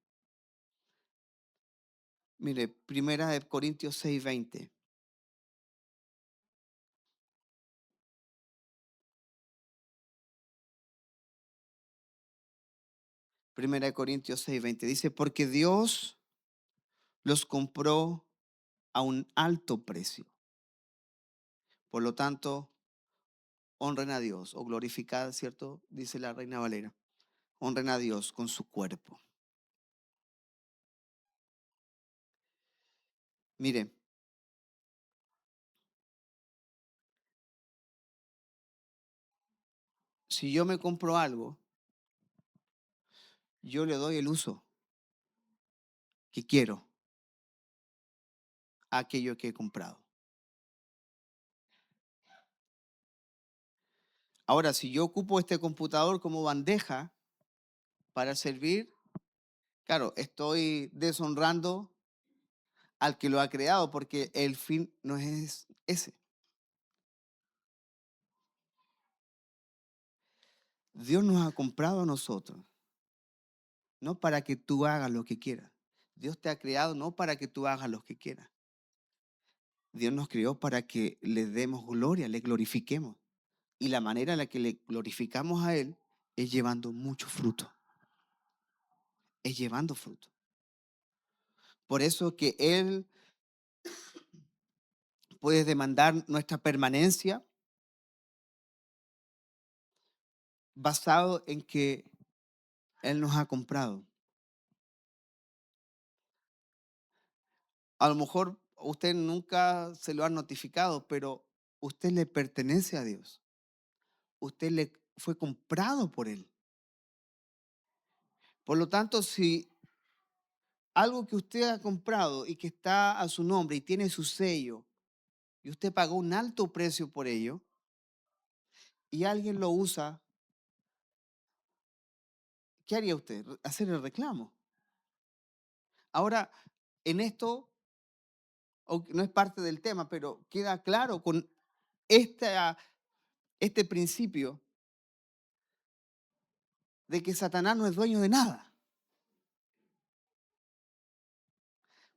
Mire, 1 Corintios 6:20. 1 Corintios 6:20 dice, porque Dios los compró a un alto precio. Por lo tanto, honren a Dios o glorificad, ¿cierto? Dice la Reina Valera. Honren a Dios con su cuerpo. Mire, si yo me compro algo, yo le doy el uso que quiero a aquello que he comprado. Ahora, si yo ocupo este computador como bandeja para servir, claro, estoy deshonrando al que lo ha creado porque el fin no es ese. Dios nos ha comprado a nosotros, no para que tú hagas lo que quieras. Dios te ha creado no para que tú hagas lo que quieras. Dios nos creó para que le demos gloria, le glorifiquemos. Y la manera en la que le glorificamos a Él es llevando mucho fruto. Es llevando fruto. Por eso que Él puede demandar nuestra permanencia basado en que Él nos ha comprado. A lo mejor usted nunca se lo ha notificado, pero usted le pertenece a Dios. Usted le fue comprado por Él. Por lo tanto, si algo que usted ha comprado y que está a su nombre y tiene su sello, y usted pagó un alto precio por ello, y alguien lo usa, ¿qué haría usted? Hacer el reclamo. Ahora, en esto, no es parte del tema, pero queda claro con esta este principio de que Satanás no es dueño de nada,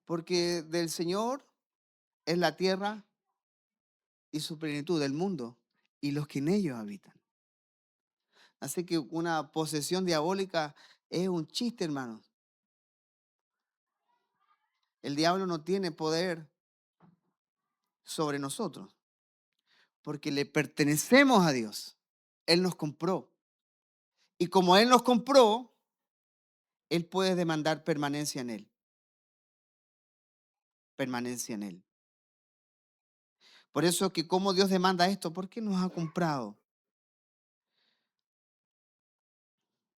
porque del Señor es la tierra y su plenitud, del mundo y los que en ellos habitan. Así que una posesión diabólica es un chiste, hermanos. El diablo no tiene poder sobre nosotros, porque le pertenecemos a Dios. Él nos compró. Y como Él nos compró, Él puede demandar permanencia en Él. Permanencia en Él. Por eso que como Dios demanda esto, ¿por qué nos ha comprado?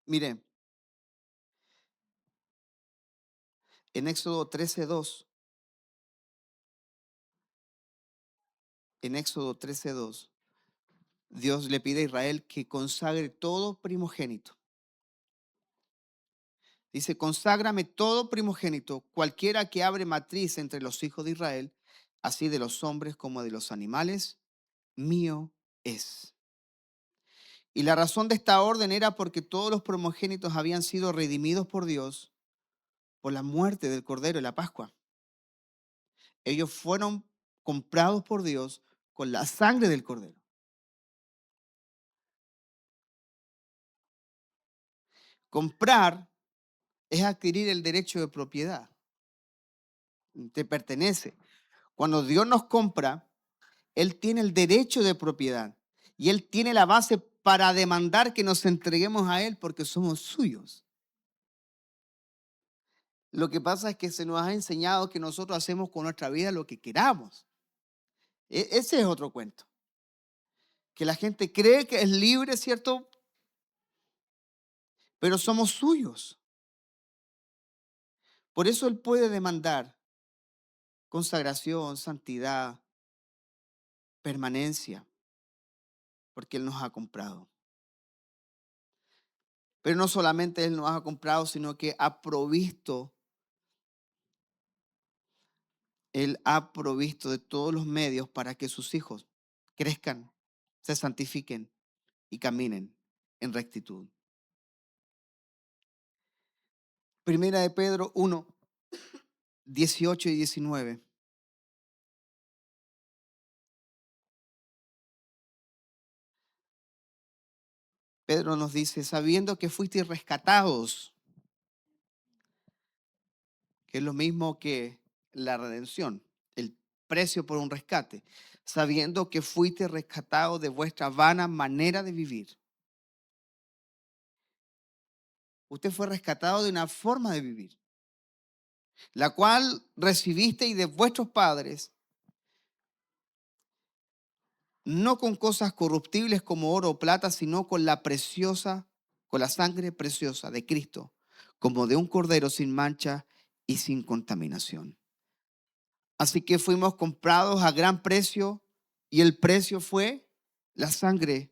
Mire, en Éxodo 13:2, en Éxodo 13:2, Dios le pide a Israel que consagre todo primogénito. Dice, conságrame todo primogénito, cualquiera que abre matriz entre los hijos de Israel, así de los hombres como de los animales, mío es. Y la razón de esta orden era porque todos los primogénitos habían sido redimidos por Dios por la muerte del Cordero y la Pascua. Ellos fueron comprados por Dios con la sangre del Cordero. Comprar es adquirir el derecho de propiedad. Te pertenece. Cuando Dios nos compra, Él tiene el derecho de propiedad y Él tiene la base para demandar que nos entreguemos a Él porque somos suyos. Lo que pasa es que se nos ha enseñado que nosotros hacemos con nuestra vida lo que queramos. Ese es otro cuento. Que la gente cree que es libre, ¿cierto? Pero somos suyos. Por eso Él puede demandar consagración, santidad, permanencia, porque Él nos ha comprado. Pero no solamente Él nos ha comprado, sino que Él ha provisto de todos los medios para que sus hijos crezcan, se santifiquen y caminen en rectitud. Primera de Pedro 1, 18 y 19. Pedro nos dice, sabiendo que fuisteis rescatados, que es lo mismo que la redención, el precio por un rescate, sabiendo que fuisteis rescatados de vuestra vana manera de vivir. Usted fue rescatado de una forma de vivir, la cual recibisteis de vuestros padres, no con cosas corruptibles como oro o plata, sino con la sangre preciosa de Cristo, como de un cordero sin mancha y sin contaminación. Así que fuimos comprados a gran precio y el precio fue la sangre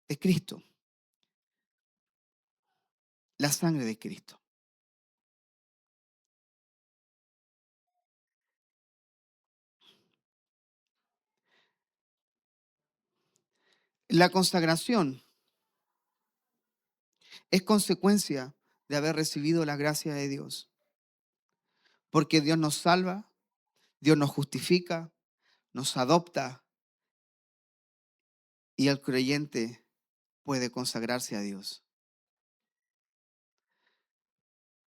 de Cristo. La sangre de Cristo. La consagración es consecuencia de haber recibido la gracia de Dios. Porque Dios nos salva, Dios nos justifica, nos adopta y el creyente puede consagrarse a Dios.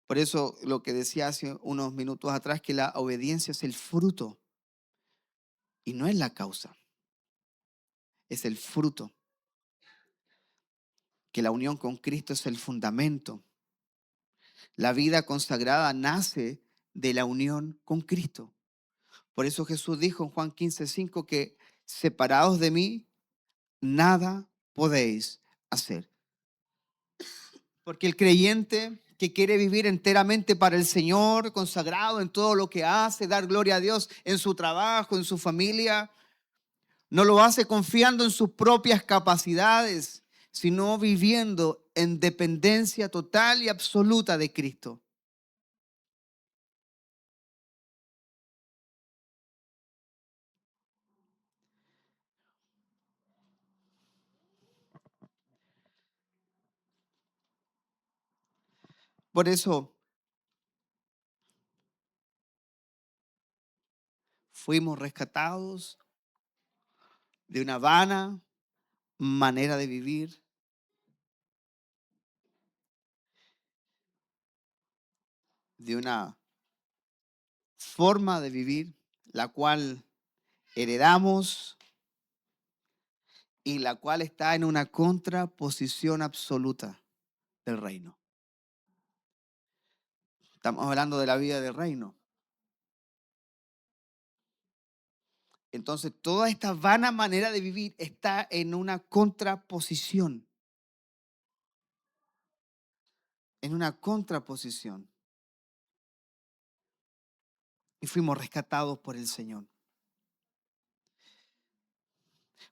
Por eso lo que decía hace unos minutos atrás, que la obediencia es el fruto y no es la causa, es el fruto. Que la unión con Cristo es el fundamento. La vida consagrada nace de la unión con Cristo. Por eso Jesús dijo en Juan 15:5 que separados de mí, nada podéis hacer. Porque el creyente que quiere vivir enteramente para el Señor, consagrado en todo lo que hace, dar gloria a Dios en su trabajo, en su familia, no lo hace confiando en sus propias capacidades, sino viviendo en dependencia total y absoluta de Cristo. Por eso fuimos rescatados de una vana manera de vivir, de una forma de vivir, la cual heredamos y la cual está en una contraposición absoluta del reino. Estamos hablando de la vida del reino. Entonces, toda esta vana manera de vivir está en una contraposición, en una contraposición. Y fuimos rescatados por el Señor.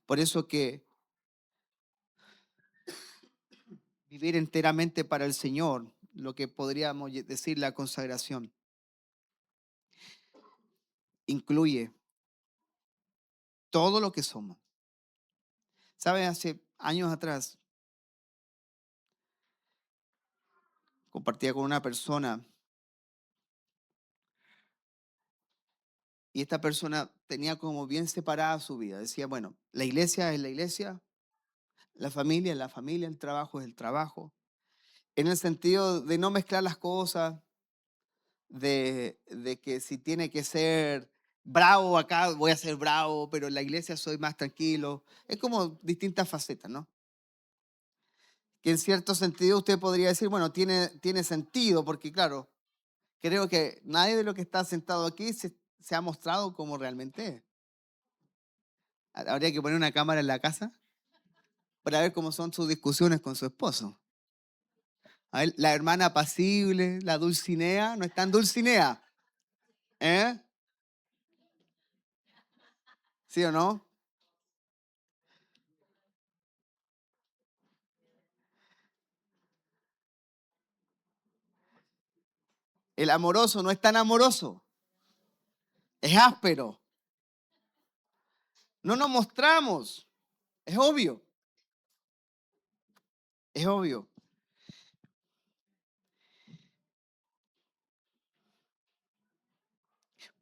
Por eso que vivir enteramente para el Señor, lo que podríamos decir la consagración, incluye todo lo que somos. ¿Sabes? Hace años atrás compartía con una persona y esta persona tenía como bien separada su vida. Decía, bueno, la iglesia es la iglesia, la familia es la familia, el trabajo es el trabajo. En el sentido de no mezclar las cosas, de que si tiene que ser bravo acá, voy a ser bravo, pero en la iglesia soy más tranquilo. Es como distintas facetas, ¿no? Que en cierto sentido usted podría decir, bueno, tiene sentido, porque claro, creo que nadie de los que está sentado aquí se ha mostrado como realmente es. Habría que poner una cámara en la casa para ver cómo son sus discusiones con su esposo. A ver, la hermana apacible, la Dulcinea, no es tan Dulcinea, ¿eh? ¿Sí o no? El amoroso no es tan amoroso, es áspero. No nos mostramos, es obvio, es obvio.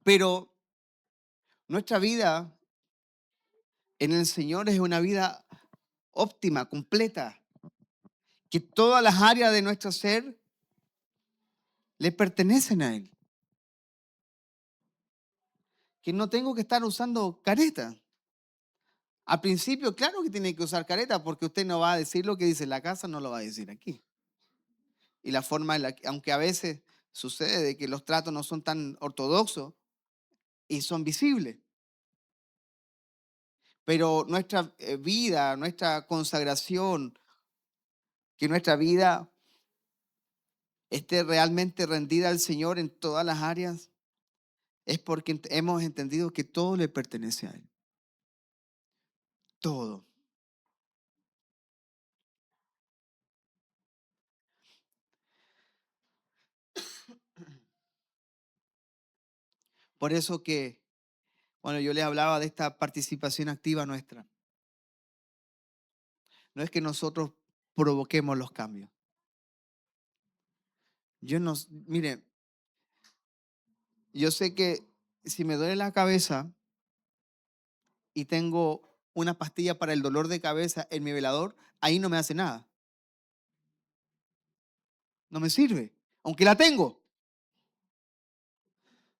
Pero nuestra vida en el Señor es una vida óptima, completa, que todas las áreas de nuestro ser le pertenecen a Él. Que no tengo que estar usando careta. Al principio, claro que tiene que usar careta porque usted no va a decir lo que dice en la casa, no lo va a decir aquí. Y la forma en la que, aunque a veces sucede de que los tratos no son tan ortodoxos y son visibles, pero nuestra vida, nuestra consagración, que nuestra vida esté realmente rendida al Señor en todas las áreas, es porque hemos entendido que todo le pertenece a Él. Todo. Por eso que, bueno, yo les hablaba de esta participación activa nuestra. No es que nosotros provoquemos los cambios. Yo no, mire, yo sé que si me duele la cabeza y tengo una pastilla para el dolor de cabeza en mi velador, ahí no me hace nada. No me sirve. Aunque la tengo,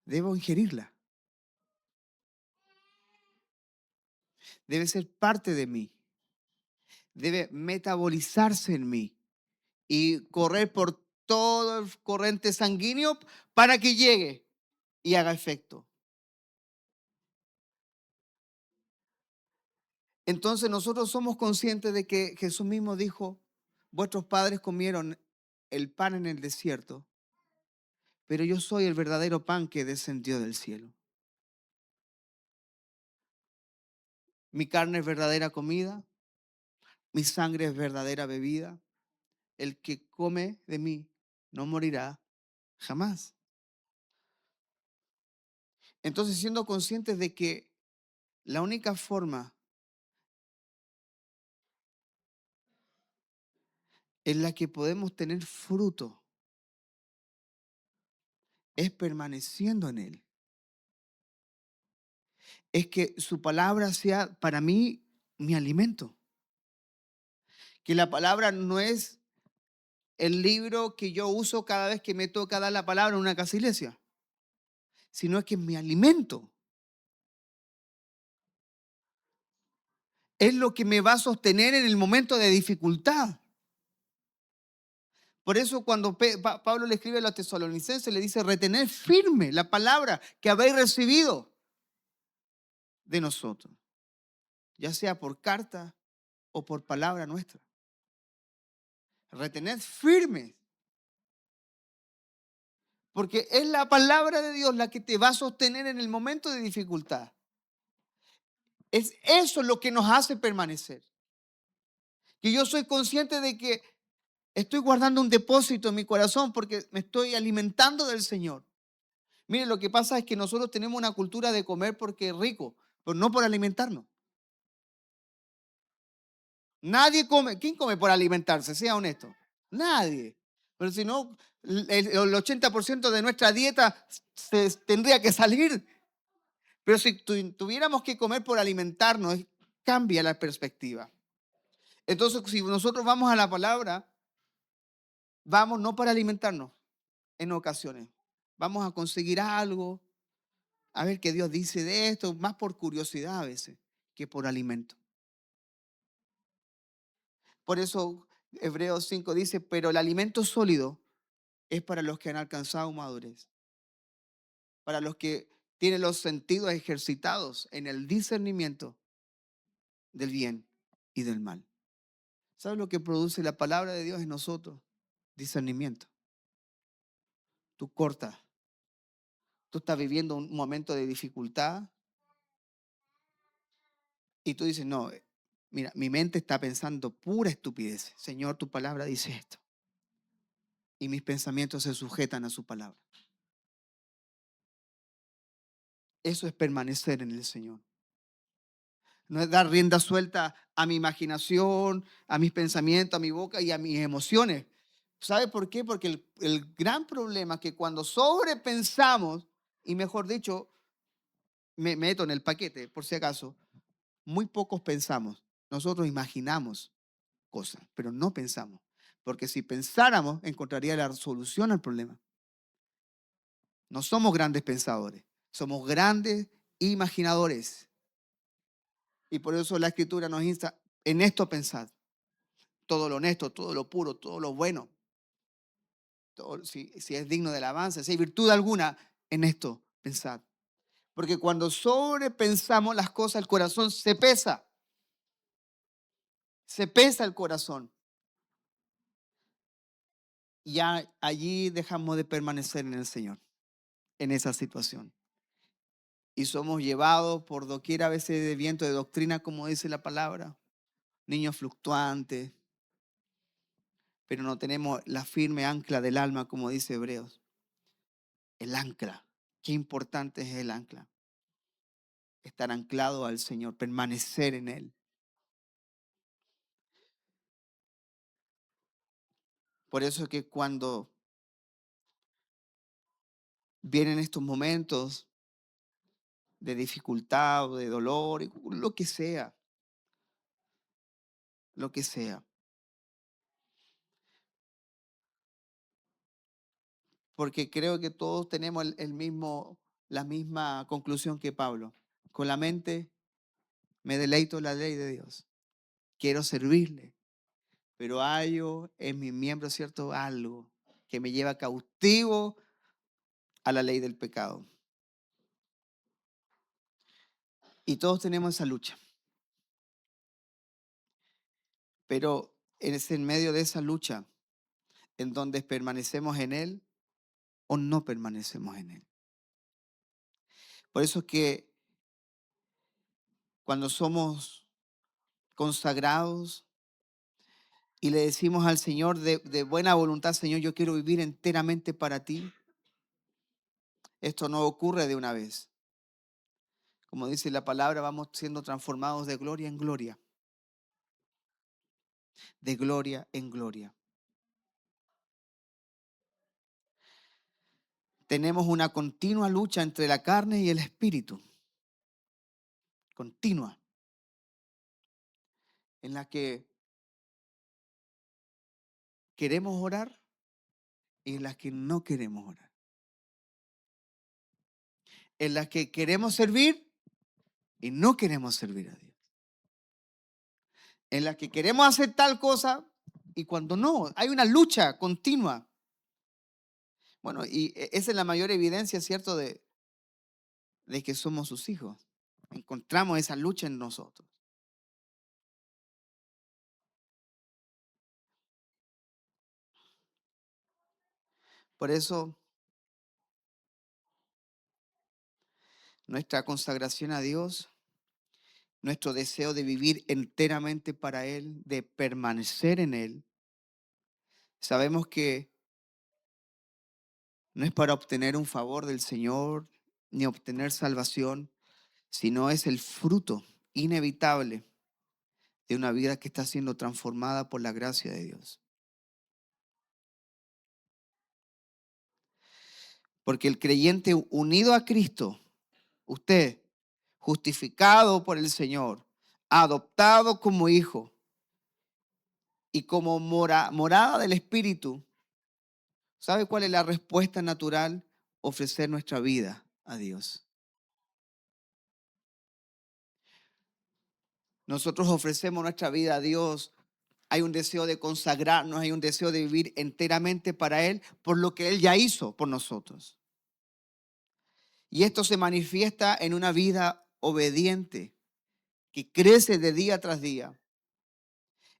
debo ingerirla. Debe ser parte de mí. Debe metabolizarse en mí y correr por todo el corriente sanguíneo para que llegue y haga efecto. Entonces nosotros somos conscientes de que Jesús mismo dijo, vuestros padres comieron el pan en el desierto, pero yo soy el verdadero pan que descendió del cielo. Mi carne es verdadera comida, mi sangre es verdadera bebida. El que come de mí no morirá jamás. Entonces, siendo conscientes de que la única forma en la que podemos tener fruto es permaneciendo en Él. Es que su palabra sea para mí mi alimento. Que la palabra no es el libro que yo uso cada vez que me toca dar la palabra en una casa iglesia, sino es que es mi alimento. Es lo que me va a sostener en el momento de dificultad. Por eso cuando Pablo le escribe a los tesalonicenses, le dice, retener firme la palabra que habéis recibido de nosotros, ya sea por carta o por palabra nuestra. Retener firme, porque es la palabra de Dios la que te va a sostener en el momento de dificultad. Es eso lo que nos hace permanecer. Que yo soy consciente de que estoy guardando un depósito en mi corazón porque me estoy alimentando del Señor. Mire, lo que pasa es que nosotros tenemos una cultura de comer porque es rico, pero no por alimentarnos. Nadie come. ¿Quién come por alimentarse? Sea honesto. Nadie. Pero si no, el 80% de nuestra dieta tendría que salir. Pero si tuviéramos que comer por alimentarnos, cambia la perspectiva. Entonces, si nosotros vamos a la palabra, vamos no para alimentarnos en ocasiones. Vamos a conseguir algo, a ver qué Dios dice de esto, más por curiosidad a veces que por alimento. Por eso Hebreos 5 dice, pero el alimento sólido es para los que han alcanzado madurez, para los que tienen los sentidos ejercitados en el discernimiento del bien y del mal. ¿Sabes lo que produce la palabra de Dios en nosotros? Discernimiento. Tú cortas, tú estás viviendo un momento de dificultad y tú dices, no, mira, mi mente está pensando pura estupidez. Señor, tu palabra dice esto. Y mis pensamientos se sujetan a su palabra. Eso es permanecer en el Señor. No es dar rienda suelta a mi imaginación, a mis pensamientos, a mi boca y a mis emociones. ¿Sabe por qué? Porque el gran problema es que cuando sobrepensamos, y mejor dicho, me meto en el paquete, por si acaso, muy pocos pensamos. Nosotros imaginamos cosas, pero no pensamos. Porque si pensáramos, encontraría la solución al problema. No somos grandes pensadores, somos grandes imaginadores. Y por eso la Escritura nos insta en esto a pensar. Todo lo honesto, todo lo puro, todo lo bueno. Todo, si es digno de alabanza, si hay virtud alguna, en esto pensar. Porque cuando sobrepensamos las cosas, el corazón se pesa. Se pesa el corazón. Ya allí dejamos de permanecer en el Señor, en esa situación. Y somos llevados por doquier a veces de viento de doctrina, como dice la palabra, niños fluctuantes, pero no tenemos la firme ancla del alma, como dice Hebreos. El ancla. Qué importante es el ancla. Estar anclado al Señor, permanecer en Él. Por eso es que cuando vienen estos momentos de dificultad o de dolor, lo que sea, porque creo que todos tenemos la misma conclusión que Pablo. Con la mente me deleito en la ley de Dios. Quiero servirle, pero hallo en mi miembro, ¿cierto? Algo que me lleva cautivo a la ley del pecado. Y todos tenemos esa lucha. Pero es en medio de esa lucha en donde permanecemos en Él o no permanecemos en Él. Por eso es que cuando somos consagrados y le decimos al Señor de buena voluntad, Señor, yo quiero vivir enteramente para ti, esto no ocurre de una vez. Como dice la palabra, vamos siendo transformados de gloria en gloria. De gloria en gloria. tenemos una continua lucha entre la carne y el espíritu. Continua. En la que queremos orar y en la que no queremos orar. En la que queremos servir y no queremos servir a Dios. En la que queremos hacer tal cosa y cuando no, hay una lucha continua. Bueno, y esa es la mayor evidencia, ¿cierto?, de que somos sus hijos. Encontramos esa lucha en nosotros. Por eso, nuestra consagración a Dios, nuestro deseo de vivir enteramente para Él, de permanecer en Él, sabemos que no es para obtener un favor del Señor ni obtener salvación, sino es el fruto inevitable de una vida que está siendo transformada por la gracia de Dios. Porque el creyente unido a Cristo, usted, justificado por el Señor, adoptado como hijo y como morada del Espíritu, ¿sabe cuál es la respuesta natural? Ofrecer nuestra vida a Dios. Nosotros ofrecemos nuestra vida a Dios. Hay un deseo de consagrarnos, hay un deseo de vivir enteramente para Él por lo que Él ya hizo por nosotros. Y esto se manifiesta en una vida obediente que crece de día tras día.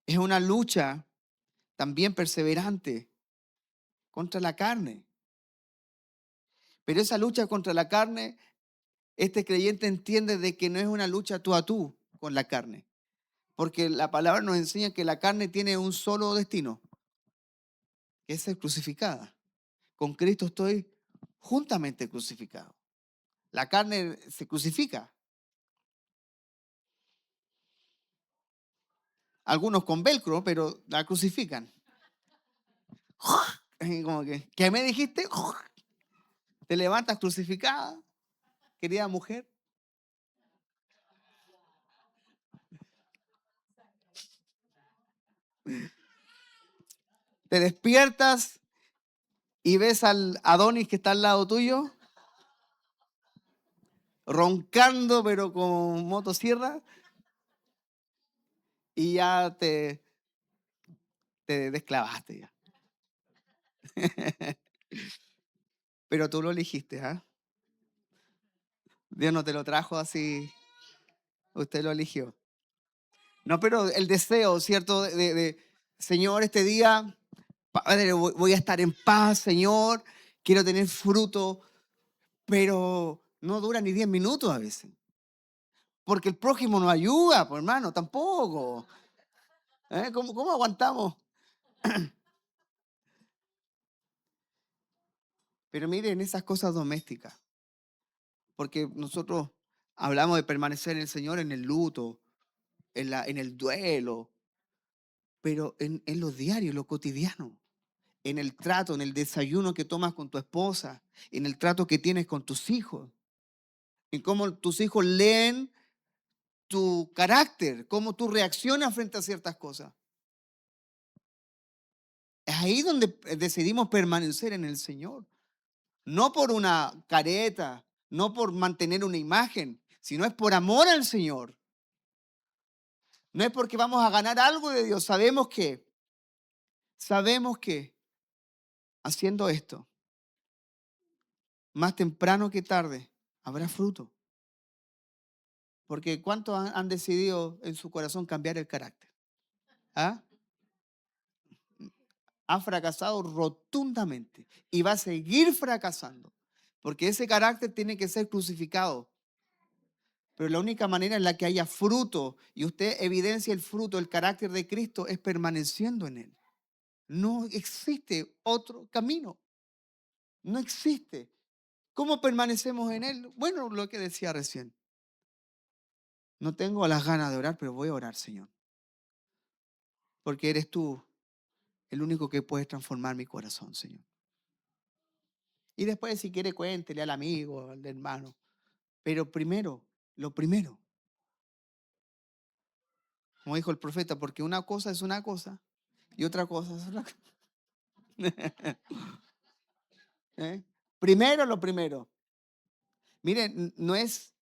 Es una lucha también perseverante contra la carne. Pero esa lucha contra la carne, este creyente entiende de que no es una lucha tú a tú con la carne. Porque la palabra nos enseña que la carne tiene un solo destino, que es ser crucificada. Con Cristo estoy juntamente crucificado. La carne se crucifica. Algunos con velcro, pero la crucifican. Como que, ¿qué me dijiste? Te levantas crucificada, querida mujer. Te despiertas y ves al Adonis que está al lado tuyo, roncando pero con motosierra, y ya te desclavaste ya. Pero tú lo elegiste, ¿ah? Dios no te lo trajo así, usted lo eligió. No, pero el deseo, ¿cierto? Señor, este día, Padre, voy a estar en paz, Señor, quiero tener fruto, pero no dura ni 10 minutos a veces. Porque el prójimo no ayuda, pues hermano, tampoco. ¿Cómo aguantamos? Pero miren esas cosas domésticas, porque nosotros hablamos de permanecer en el Señor en el luto, en el duelo, pero en lo diario, en lo cotidiano, en el trato, en el desayuno que tomas con tu esposa, en el trato que tienes con tus hijos, en cómo tus hijos leen tu carácter, cómo tú reaccionas frente a ciertas cosas. Es ahí donde decidimos permanecer en el Señor. No por una careta, no por mantener una imagen, sino es por amor al Señor. No es porque vamos a ganar algo de Dios. Sabemos que haciendo esto, más temprano que tarde, habrá fruto. Porque ¿cuántos han decidido en su corazón cambiar el carácter? ¿Ah? Ha fracasado rotundamente y va a seguir fracasando. Porque ese carácter tiene que ser crucificado. Pero la única manera en la que haya fruto y usted evidencia el fruto, el carácter de Cristo, es permaneciendo en Él. No existe otro camino. No existe. ¿Cómo permanecemos en Él? Bueno, lo que decía recién. No tengo las ganas de orar, pero voy a orar, Señor. Porque eres tú el único que puedes transformar mi corazón, Señor. Y después, si quiere, cuéntele al amigo, al hermano. Pero primero, lo primero, como dijo el profeta, porque una cosa es una cosa y otra cosa es otra cosa. ¿Eh? Primero lo primero. Miren, no es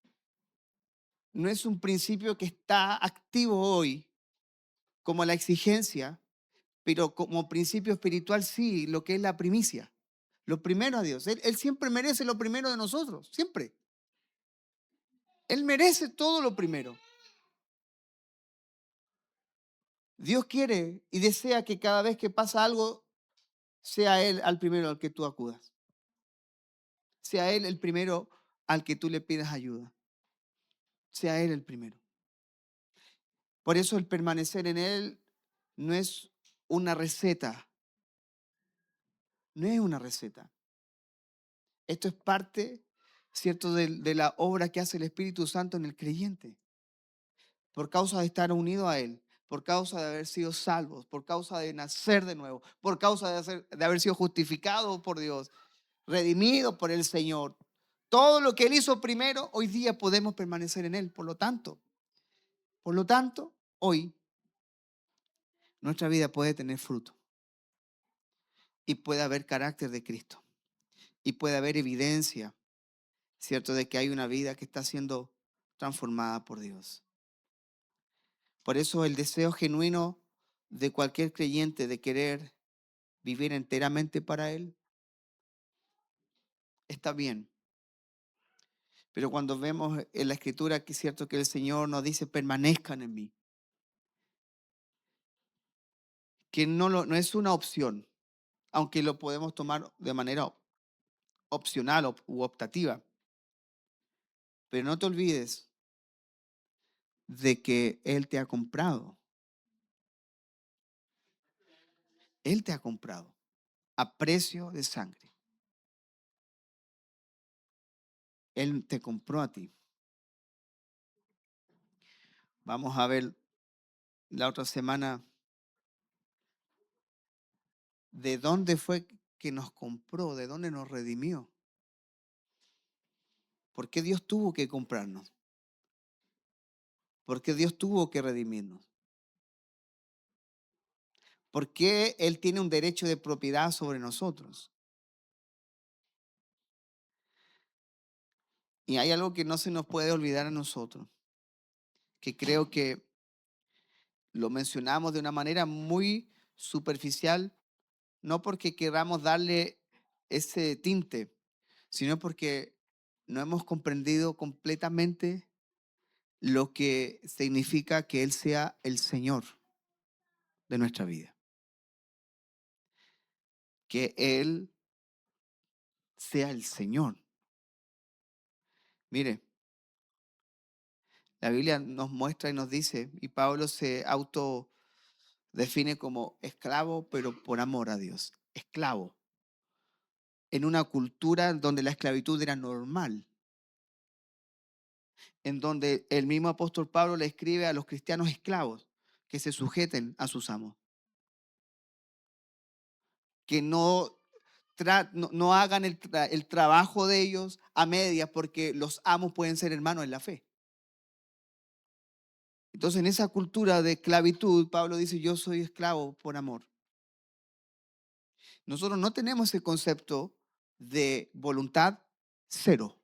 un principio que está activo hoy como la exigencia, pero como principio espiritual sí, lo que es la primicia. Lo primero a Dios. Él siempre merece lo primero de nosotros, siempre. Él merece todo lo primero. Dios quiere y desea que cada vez que pasa algo, sea Él al primero al que tú acudas. Sea Él el primero al que tú le pidas ayuda. Sea Él el primero. Por eso el permanecer en Él no es una receta. No es una receta. Esto es parte, ¿cierto?, de la obra que hace el Espíritu Santo en el creyente. Por causa de estar unido a Él, por causa de haber sido salvos, por causa de nacer de nuevo, por causa de haber sido justificado por Dios, redimido por el Señor. Todo lo que Él hizo primero, hoy día podemos permanecer en Él. Por lo tanto, hoy nuestra vida puede tener fruto y puede haber carácter de Cristo y puede haber evidencia, ¿cierto?, de que hay una vida que está siendo transformada por Dios. Por eso el deseo genuino de cualquier creyente de querer vivir enteramente para Él está bien. Pero cuando vemos en la Escritura que es cierto que el Señor nos dice permanezcan en mí, que no es una opción, aunque lo podemos tomar de manera opcional u optativa. Pero no te olvides de que Él te ha comprado. Él te ha comprado a precio de sangre. Él te compró a ti. Vamos a ver la otra semana de dónde fue que nos compró, de dónde nos redimió. ¿Por qué Dios tuvo que comprarnos? ¿Por qué Dios tuvo que redimirnos? ¿Por qué Él tiene un derecho de propiedad sobre nosotros? Y hay algo que no se nos puede olvidar a nosotros, que creo que lo mencionamos de una manera muy superficial, no porque queramos darle ese tinte, sino porque no hemos comprendido completamente lo que significa que Él sea el Señor de nuestra vida. Que Él sea el Señor. Mire, la Biblia nos muestra y nos dice, y Pablo se autodefine como esclavo, pero por amor a Dios. Esclavo. En una cultura donde la esclavitud era normal, en donde el mismo apóstol Pablo le escribe a los cristianos esclavos que se sujeten a sus amos, que no hagan el trabajo de ellos a medias porque los amos pueden ser hermanos en la fe. Entonces, en esa cultura de esclavitud, Pablo dice, yo soy esclavo por amor. Nosotros no tenemos ese concepto de voluntad cero.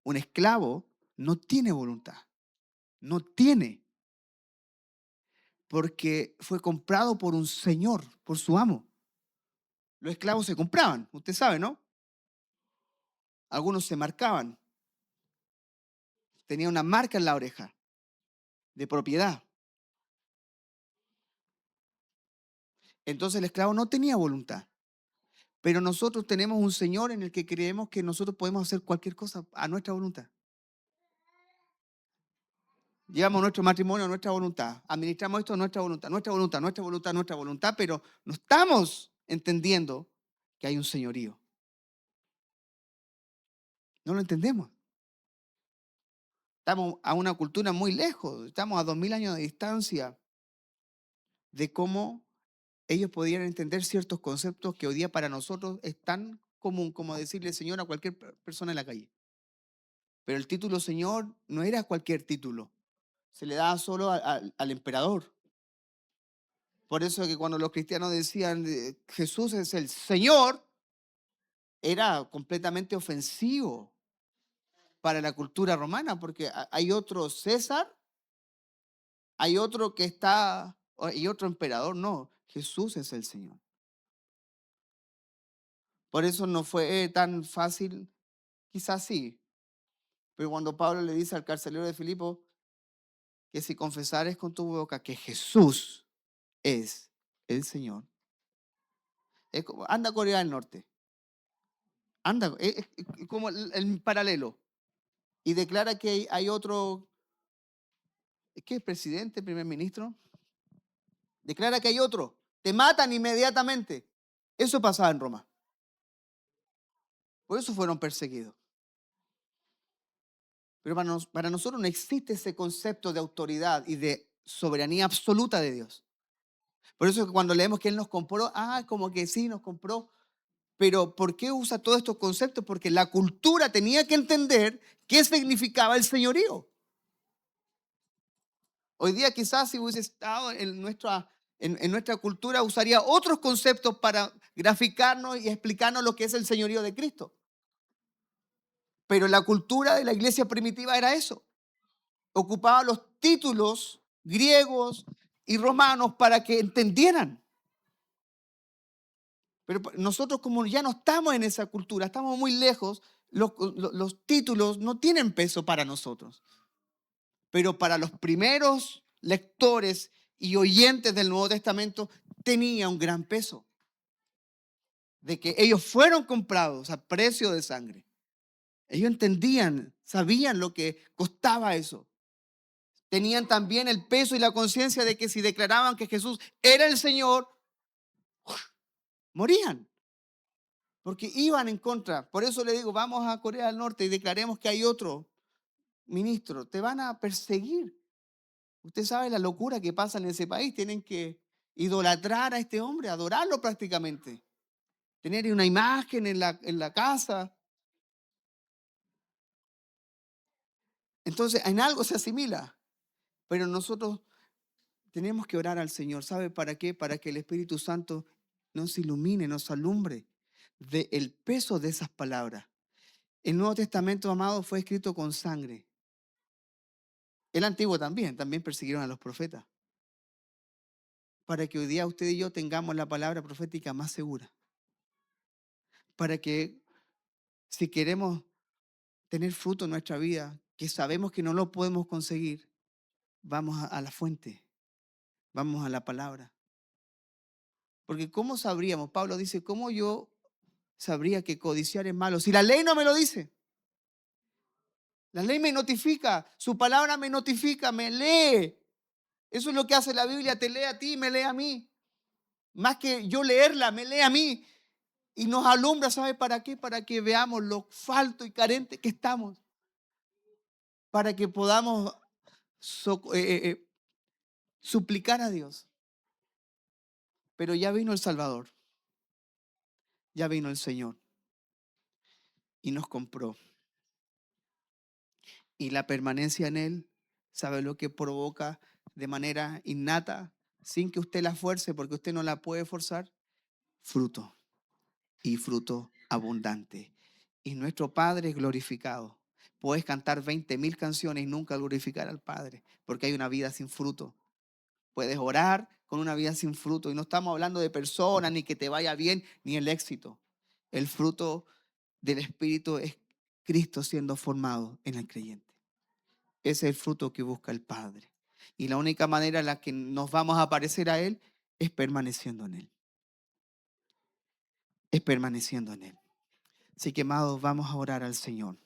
Un esclavo no tiene voluntad, no tiene, porque fue comprado por un señor, por su amo. Los esclavos se compraban, usted sabe, ¿no? Algunos se marcaban, tenía una marca en la oreja de propiedad. Entonces el esclavo no tenía voluntad. Pero nosotros tenemos un Señor en el que creemos que nosotros podemos hacer cualquier cosa a nuestra voluntad. Llevamos nuestro matrimonio a nuestra voluntad. Administramos esto a nuestra voluntad, nuestra voluntad, nuestra voluntad, nuestra voluntad, pero no estamos entendiendo que hay un señorío. No lo entendemos. Estamos a una cultura muy lejos. Estamos a 2000 años de distancia de cómo ellos podían entender ciertos conceptos que hoy día para nosotros es tan común como decirle Señor a cualquier persona en la calle. Pero el título Señor no era cualquier título. Se le daba solo al emperador. Por eso que cuando los cristianos decían Jesús es el Señor, era completamente ofensivo para la cultura romana, porque hay otro César, hay otro que está, hay otro emperador, no, Jesús es el Señor. Por eso no fue tan fácil, quizás sí, pero cuando Pablo le dice al carcelero de Filipo que si confesares con tu boca que Jesús es el Señor, es como, anda a Corea del Norte, anda, es como el paralelo, y declara que hay otro, ¿qué es presidente, primer ministro? Declara que hay otro, te matan inmediatamente. Eso pasaba en Roma. Por eso fueron perseguidos. Pero para nosotros no existe ese concepto de autoridad y de soberanía absoluta de Dios. Por eso que cuando leemos que Él nos compró, como que sí, nos compró. Pero ¿por qué usa todos estos conceptos? Porque la cultura tenía que entender qué significaba el señorío. Hoy día quizás si hubiese estado en nuestra cultura usaría otros conceptos para graficarnos y explicarnos lo que es el señorío de Cristo. Pero la cultura de la iglesia primitiva era eso. Ocupaba los títulos griegos y romanos para que entendieran. Pero nosotros como ya no estamos en esa cultura, estamos muy lejos, los títulos no tienen peso para nosotros. Pero para los primeros lectores y oyentes del Nuevo Testamento tenía un gran peso. De que ellos fueron comprados a precio de sangre. Ellos entendían, sabían lo que costaba eso. Tenían también el peso y la conciencia de que si declaraban que Jesús era el Señor, morían. Porque iban en contra. Por eso le digo, vamos a Corea del Norte y declaremos que hay otro ministro. Te van a perseguir. Usted sabe la locura que pasa en ese país. Tienen que idolatrar a este hombre, adorarlo prácticamente. Tener una imagen en la casa. Entonces, en algo se asimila. Pero nosotros tenemos que orar al Señor. ¿Sabe para qué? Para que el Espíritu Santo nos ilumine, nos alumbre del peso de esas palabras. El Nuevo Testamento, amado, fue escrito con sangre. El Antiguo también persiguieron a los profetas. Para que hoy día usted y yo tengamos la palabra profética más segura. Para que si queremos tener fruto en nuestra vida, que sabemos que no lo podemos conseguir, vamos a la fuente, vamos a la palabra. Porque ¿cómo sabríamos? Pablo dice, ¿cómo yo sabría que codiciar es malo? Si la ley no me lo dice. La ley me notifica, su palabra me notifica, me lee. Eso es lo que hace la Biblia, te lee a ti, me lee a mí. Más que yo leerla, me lee a mí. Y nos alumbra, ¿sabe para qué? Para que veamos lo falto y carente que estamos. Para que podamos suplicar a Dios. Pero ya vino el Salvador. Ya vino el Señor. Y nos compró. Y la permanencia en Él, ¿sabe lo que provoca de manera innata? Sin que usted la fuerce, porque usted no la puede forzar. Fruto. Y fruto abundante. Y nuestro Padre es glorificado. Puedes cantar 20,000 canciones y nunca glorificar al Padre, porque hay una vida sin fruto. Puedes orar con una vida sin fruto. Y no estamos hablando de personas, ni que te vaya bien, ni el éxito. El fruto del Espíritu es Cristo siendo formado en el creyente. Ese es el fruto que busca el Padre. Y la única manera en la que nos vamos a parecer a Él es permaneciendo en Él. Es permaneciendo en Él. Así que, amados, vamos a orar al Señor.